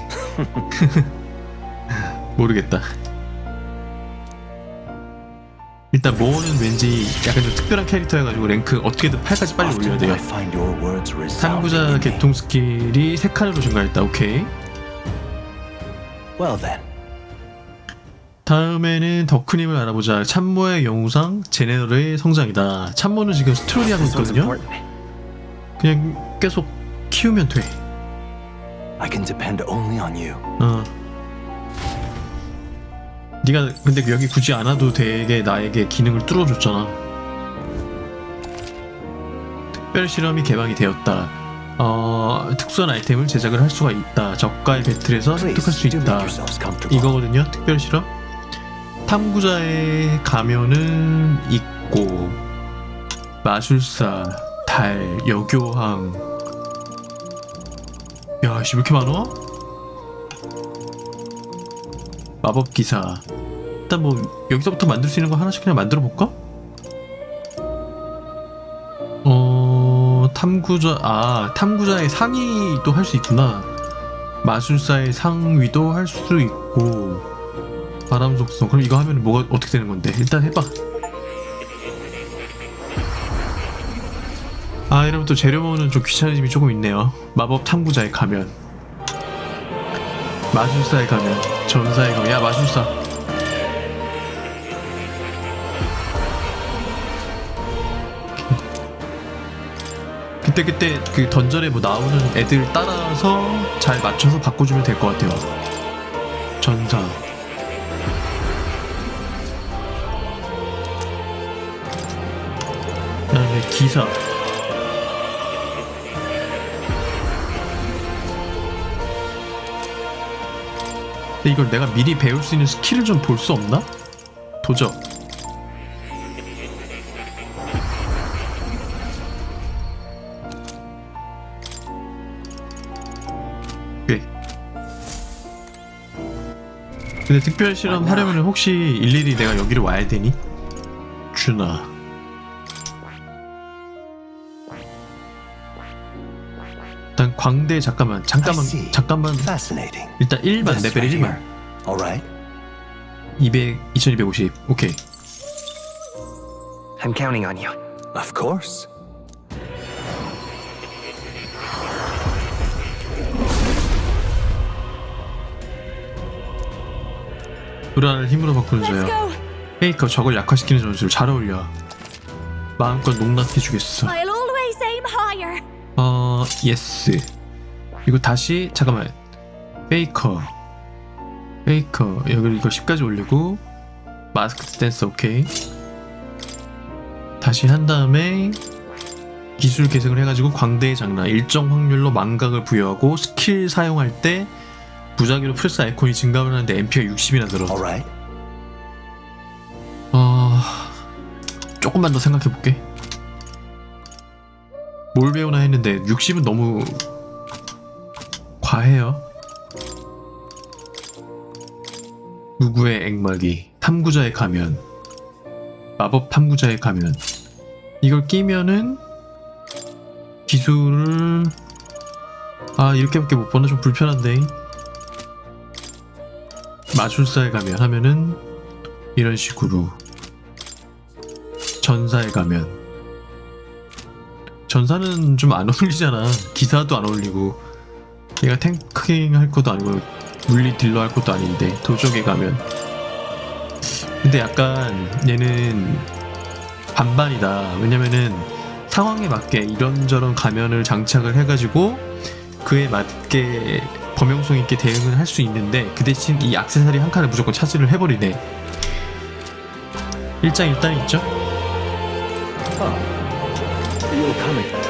모르겠다. 일단 모어는 왠지 약간 좀 특별한 캐릭터여가지고 랭크 어떻게든 8까지 빨리 올려야 돼요. 탐구자 개통 스킬이 3칸으로 증가했다. 오케이. Well then. 다음에는 더크님을 알아보자. 참모의 영웅상 제네럴의 성장이다. 참모는 지금 스트롤이 하고 있거든요. 그냥 계속 키우면 돼. I can depend only on you. 네가 근데 여기 굳이 안 와도 되게 나에게 기능을 뚫어줬잖아. 특별 실험이 개방이 되었다. 특수한 아이템을 제작을 할 수가 있다. 적과의 배틀에서 습득할 수 있다. 이거거든요. 특별 실험. 탐구자의 가면은 있고, 마술사, 달, 여교황. 야, 씨, 왜 이렇게 많아? 마법기사. 일단 뭐 여기서부터 만들 수 있는 거 하나씩 그냥 만들어 볼까? 탐구자의 상위도 할 수 있구나. 마술사의 상위도 할 수 있고, 바람 속성. 그럼 이거 하면 뭐가 어떻게 되는 건데? 일단 해봐. 이러면 또 재료 모으는 좀 귀찮아짐이 조금 있네요. 마법 탐구자의 가면, 마술사의 가면, 전사의 가면. 야, 마술사. 그때 그 던전에 뭐 나오는 애들 따라서 잘 맞춰서 바꿔주면 될 것 같아요. 전사. 그다음에 기사. 근데 이걸 내가 미리 배울 수 있는 스킬을 좀 볼 수 없나? 도적. 오케이. 근데 특별 실험 하려면 혹시 일일이 내가 여기를 와야 되니? 준아. 일단 광대 잠깐만 일단 1만 레벨 1만 2250 오케이. I'm counting on you. Of course. 불안을 힘으로 바꾸는 자요. 페이커 적을 약화시키는 전술 잘 어울려. 마음껏 농락해주겠어. I'll always aim higher. 예스. 이거 다시 잠깐만. 페이커 여기 이거 10까지 올리고 마스크 댄스 오케이. 다시 한 다음에 기술 계승을 해가지고 광대의 장난 일정 확률로 망각을 부여하고 스킬 사용할 때 무작위로 플러스 아이콘이 증가를 하는데 MP가 60이나 들어. 조금만 더 생각해볼게. 뭘 배우나 했는데 60은 너무 과해요. 누구의 액막이, 탐구자의 가면, 마법 탐구자의 가면. 이걸 끼면은 기술을 이렇게밖에 못 보나 좀 불편한데. 마술사에 가면 하면은 이런 식으로. 전사에 가면, 전사는 좀 안 어울리잖아. 기사도 안 어울리고 얘가 탱킹 할 것도 아니고 물리 딜러 할 것도 아닌데. 도적에 가면 근데 약간 얘는 반반이다. 왜냐면은 상황에 맞게 이런저런 가면을 장착을 해가지고 그에 맞게 범용성 있게 대응을 할 수 있는데 그 대신 이 액세서리 한 칸을 무조건 차지를 해버리네. 일장일단이 있죠? You're coming.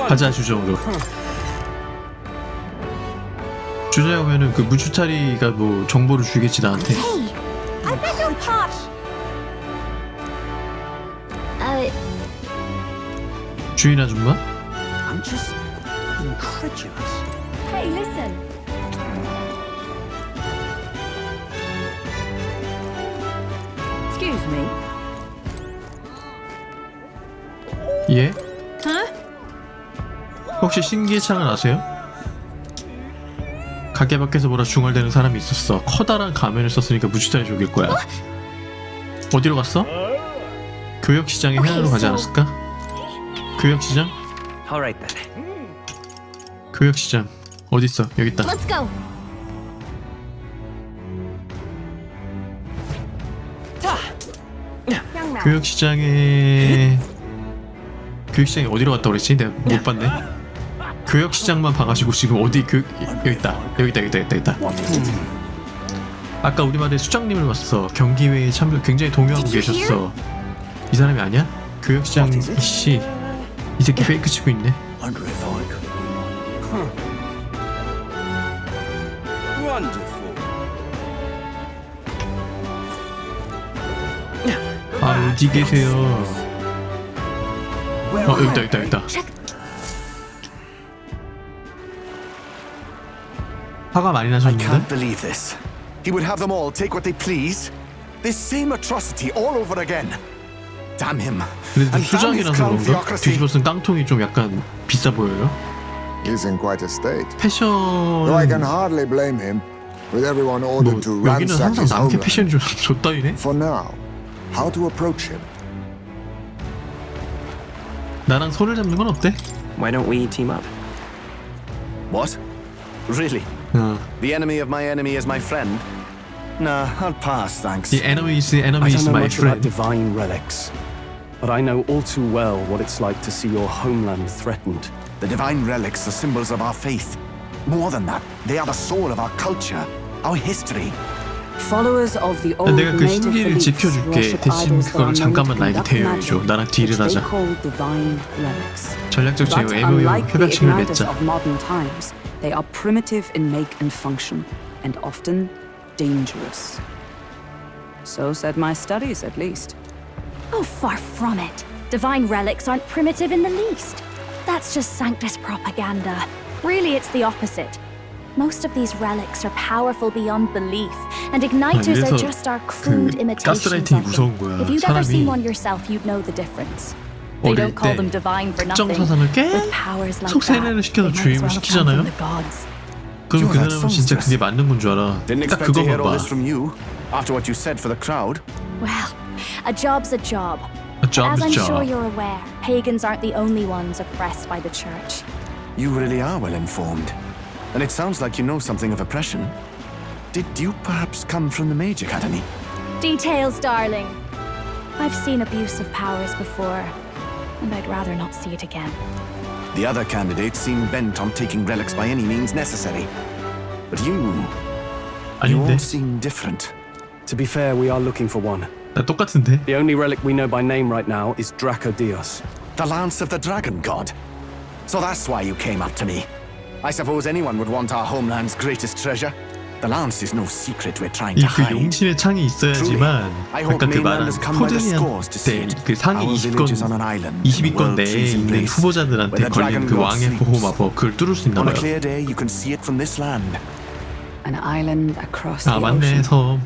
가자 주정으로. 주제에 오면은 그 무츠타리가 뭐 정보를 주겠지 나한테. Hey, I beg your pardon. 주인 아줌마? I'm just incredulous. Hey, listen. Excuse me. 예? 혹시 신기창을 아세요? 가게 밖에서 보라 중얼대는 사람이 있었어. 커다란 가면을 썼으니까 무츠타리 족일 거야. 어디로 갔어? 교역시장에 해안으로 가지 않았을까? 교역시장? Alright then. 교역시장 어딨어? 여기 있다. Let's go. 교역시장에 어디로 갔다 그랬지? 내가 못 봤네. 교역시장만 봐가지고 지금 어디 여기 있다. 아까 우리 말에 수장님을 봤어. 경기회의에 굉장히 동요하고 계셨어. 이 사람이 아니야? 교역시장 이씨 이 새끼 페이크 치고 있네. 아 어디 계세요? 여기 있다. 화가 많이 나셨는데? I can't believe this. He would have them all take what they please. This same atrocity all over again. Damn him. 그래도 수장이라서 그런가? 뒤집어 쓴 깡통이 좀 약간 비싸 보여요? He's in quite a state. 패션... Though I can hardly blame him, with everyone ordered to 여기는 ransack 항상 his 남캐 homeland. 패션이 좀 좆따위네? For now, how to approach him? 나랑 손을 잡는 건 어때? Why don't we team up? What? Really? The enemy of my enemy is my friend? Nah, I'll pass, thanks. The enemy's I don't know my much friend. about divine relics, but I know all too well what it's like to see your homeland threatened. The divine relics are symbols of our faith. More than that, they are the soul of our culture, our history. Followers of the old 내가 그 native 신기를 beliefs 지켜줄게. worship 대신 idols that 그걸 are known 잠깐만 to 나에게 conduct 대여해줘. magic, 나랑 딜을 which they 하자. call divine relics. 전략적 제휴 But MOU unlike the 협약식을 ignitus 맺자. of modern times, they are primitive in make and function, and often dangerous. So said my studies, at least. Oh, far from it. Divine relics aren't primitive in the least. That's just Sanctus propaganda. Really, it's the opposite. Most of these relics are powerful beyond belief, and igniters are just our crude imitations of 가스라이팅이 them. 무서운 거야. If you'd ever 사람이 seen one yourself, you'd know the difference. They 어릴 don't call 때 them divine for 특정 nothing. 사상을 With powers like 계속 that, 세뇌를 시켜서 they might 주입을 as well come 시키잖아요? from the gods. 그럼 그 사람은 진짜 그게 맞는 건 줄 알아. Didn't 딱 expect to hear 그거만 all 봐. this from you after what you said for the crowd. Well, a job's a job. A job's As I'm a job. sure you're aware, pagans aren't the only ones oppressed by the church. You really are well informed. And it sounds like you know something of oppression. Did you perhaps come from the Mage Academy? Details, darling. I've seen abuse of powers before, and I'd rather not see it again. The other candidates seem bent on taking relics by any means necessary. But you all seem different. To be fair, we are looking for one. 나 똑같은데? The only relic we know by name right now is Draco Dios. The Lance of the Dragon God. So that's why you came up to me. I suppose anyone would want our homeland's greatest treasure. The Lance is no secret we're trying to 그 hide. 용신의 창이 있어야지만 아까 그 말한 포드니한테 그 상위 20위권 내에 있는 후보자들한테 걸린 그 왕의 보호 마법 그걸 뚫을 수 있나 On a 봐요. clear day, you can see it from this land. An island across 아 the 맞네 ocean. 섬.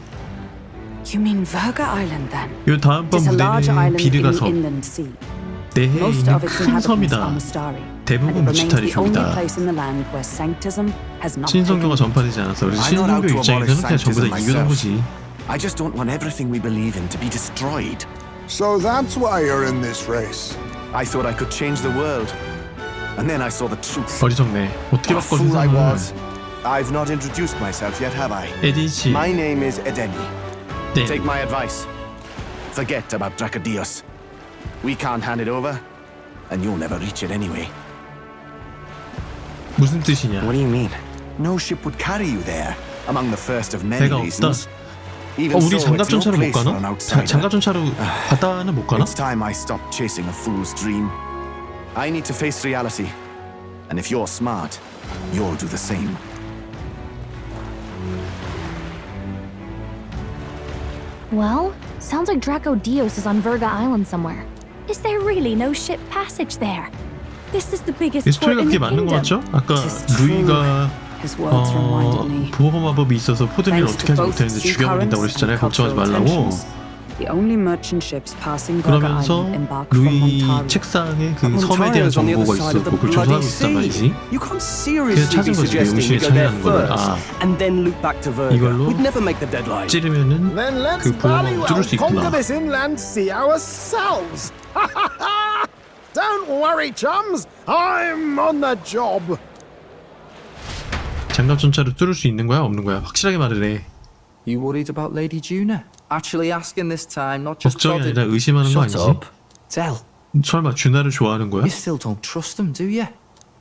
You mean Virga Island then? 요 다음번 It's a large 무대는 island in 비르가 the 섬. inland sea. 내해에 Most 있는 of its 큰 inhabitants 섬이다. are Mustari. 대부분 and it remains the only 무츠타리족이다. place in the land where sanctism has not 신성교가 taken root. 전파되지 않았어. 그래서 I'm not out 신성교 to 입장에서는 abolish 그냥 전부 다 sanctism 이겨놓은 myself. 거지. I just don't want everything we believe in to be destroyed. So that's why you're in this race. I thought I could change the world. And then I saw the truth. 어리석네. 어떻게 What a 바꿔 fool I 세상을. was. I've not introduced myself yet, have I? 에디씨. My name is Edeni. 네. Take my advice. Forget about Dracodios. We can't hand it over, and you'll never reach it anyway. 무슨 뜻이냐? What do you mean? No ship would carry you there, among the first of many 배가 없다. reasons. Even 우리 so, 장갑 it's no 전차로 못 place for an 가나? outsider. 장갑 전차로 바다는 못 가나? It's time I stopped chasing a fool's dream. I need to face reality. And if you're smart, you'll do the same. Well, sounds like Draco Dios is on Virga Island somewhere. Is there really no ship passage there? This is the biggest 이 port 스토리가 in 그게 the 맞는 거 kingdom. 맞죠? 아까 루이가 His words reminded me. 보호 마법이 있어서 포드니를 Thanks 어떻게 하지 to both 못했는데 sea 죽여버린다고 currents 그랬잖아요. and 걱정하지 cultural 말라고. tensions, The only merchant ships passing 그러면서 루이 책상에 그 섬에 대한 정보가 있었고 그걸 조사하고 있단 말이지. 그래서 찾은 거지. 그 용신이 찾아가는 거를. 아, 이걸로 찌르면은 그 보호막을 뚫을 수 있구나. Don't worry, chums. I'm on the job. 장갑 전차를 뚫을 수 있는 거야, 없는 거야? 확실하게 말을 해. You worried about Lady Juna? Actually asking this time, not just 걱정이 아니라 의심하는 거 아니지? Tell. 설마 주나를 좋아하는 거야? You still don't trust them, do you?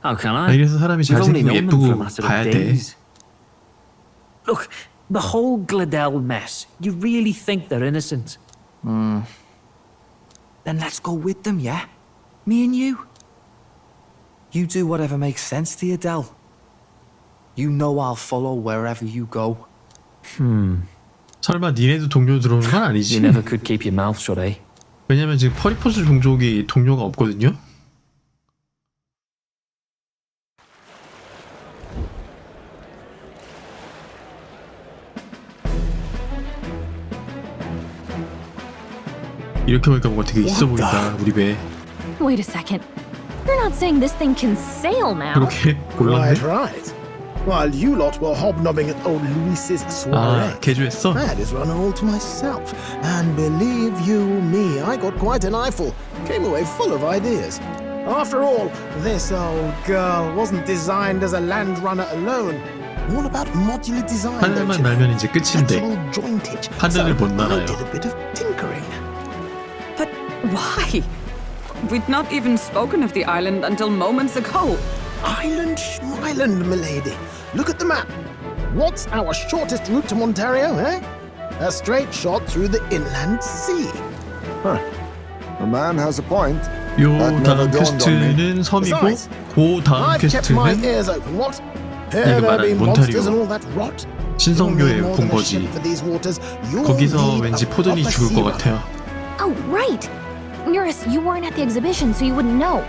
How can 아, I? 이래서 사람이 We've only 잘생기고 known them for a 예쁘고 matter of 봐야 돼. days. Look, the whole Gladell mess. You really think they're innocent? Then let's go with them, yeah? Me and you. You do whatever makes sense to you, Del. You know I'll follow wherever you go. 설마 니네도 동료 들어오는 건 아니지? You never could keep your mouth shut, eh? 왜냐면 지금 퍼리포스 종족이 동료가 없거든요? 이렇게 보니까 뭔가 되게 있어 보인다, 우리 배. Wait a second. You're not saying this thing can sail now? 그렇게 몰랐네? Right. While you lot were hobnobbing at old Luis's soiree, 아, 개조했어? I had his runner all to myself. And believe you me, I got quite an eyeful. Came away full of ideas. After all, this old girl wasn't designed as a land runner alone. All about modular design. 하늘만 날면 이제 끝인데 하늘을 못 I 날아요. did a bit of tinkering. But why? We'd not even spoken of the island until moments ago. Island Schmyland, milady. Look at the map. What's our shortest route to Montario, eh? A straight shot through the inland sea. The man has a point. 요 That never 다음 dawned on me. 퀘스트는 섬이고 Besides, 그 다음 I've kept my 퀘스트는 ears open. What? 이거 Here there be 말하는 monsters and 몬타리오 all that rot. 신성교에 More 본 than a 거지. ship for these waters. You'll 거기서 need 왠지 a 포든이 proper 죽을 sea 것 runner. 같아요. Oh, right. Eurus, you weren't at the exhibition, so you wouldn't know.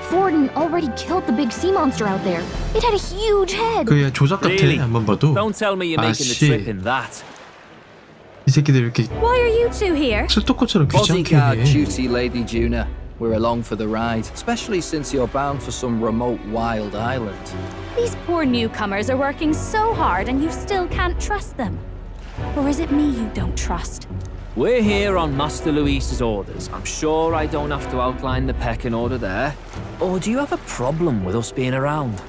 Forden already killed the big sea monster out there. It had a huge head. 그야 조작 같아. Really? 한번 봐도. Don't tell me you're making the 아씨, trip in that. 이 새끼들 이렇게 Why are you two here? 스토커처럼 귀찮게 Bodyguard 해. duty, Lady Juna. We're along for the ride, especially since you're bound for some remote wild island. These poor newcomers are working so hard and you still can't trust them. Or is it me you don't trust? We're here on Master Luis's orders. I'm sure I don't have to outline the pecking order there. Or do you have a problem with us being around?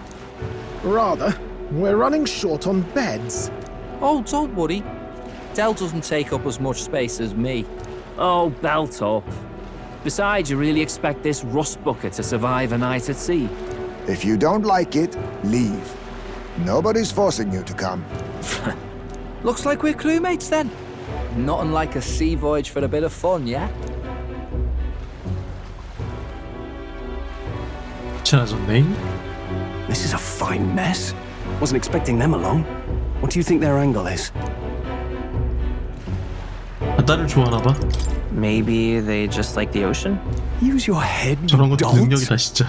Rather, we're running short on beds. Oh, don't worry. Del doesn't take up as much space as me. Oh, belt up. Besides, you really expect this rust bucket to survive a night at sea? If you don't like it, leave. Nobody's forcing you to come. Looks like we're crewmates then. Nothing like a sea voyage for a bit of fun, yeah? 괜찮아졌네. This is a fine mess. Wasn't expecting them along. What do you think their angle is? 바다를 좋아하나 봐. Maybe they just like the ocean? Use your head. 저런 것도 dolt. 능력이다 진짜.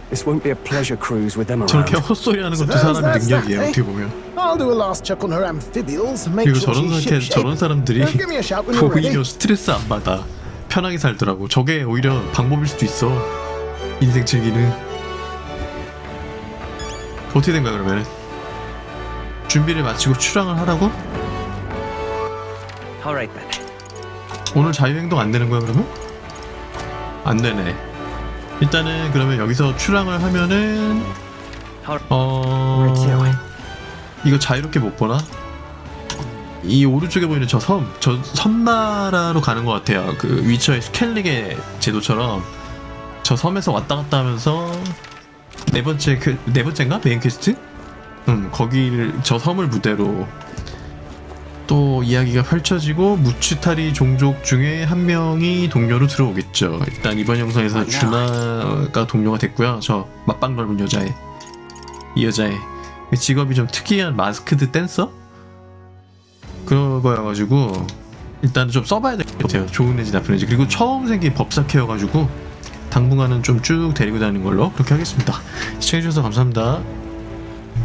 This won't be a pleasure cruise with them around. 저렇게 헛소리 하는 것도 사람의 능력이에요. 어떻게 보면. I'll do a last check on her amphibials. Make 그리고 sure 저런 she's 상태 shipshape. 저런 사람들이 Give me a shout when you're ready. 오히려 스트레스 안 받아. 편하게 살더라고. 저게 오히려 방법일 수도 있어. 인생 즐기는. 어떻게 된 거야 그러면? 준비를 마치고 출항을 하라고? Alright then. 오늘 자유행동 안 되는 거야 그러면? 안 되네. 일단은 그러면 여기서 출항을 하면은 이거 자유롭게 못 보나? 이 오른쪽에 보이는 저 섬나라로 가는 것 같아요. 그 위쳐의 스켈릭의 제도처럼 저 섬에서 왔다 갔다 하면서 네 번째인가 메인 퀘스트? 거기를 저 섬을 무대로 또 이야기가 펼쳐지고 무츠타리 종족 중에 한 명이 동료로 들어오겠죠. 일단 이번 영상에서 주나가 동료가 됐고요. 저 맞방 넓은 여자애, 이 여자애 직업이 좀 특이한 마스크드 댄서? 그런 거여가지고 일단 좀 써봐야 될 것 같아요. 좋은 애지 나쁜 애지. 그리고 처음 생긴 법사캐여가지고 당분간은 좀 쭉 데리고 다니는 걸로 그렇게 하겠습니다. 시청해주셔서 감사합니다.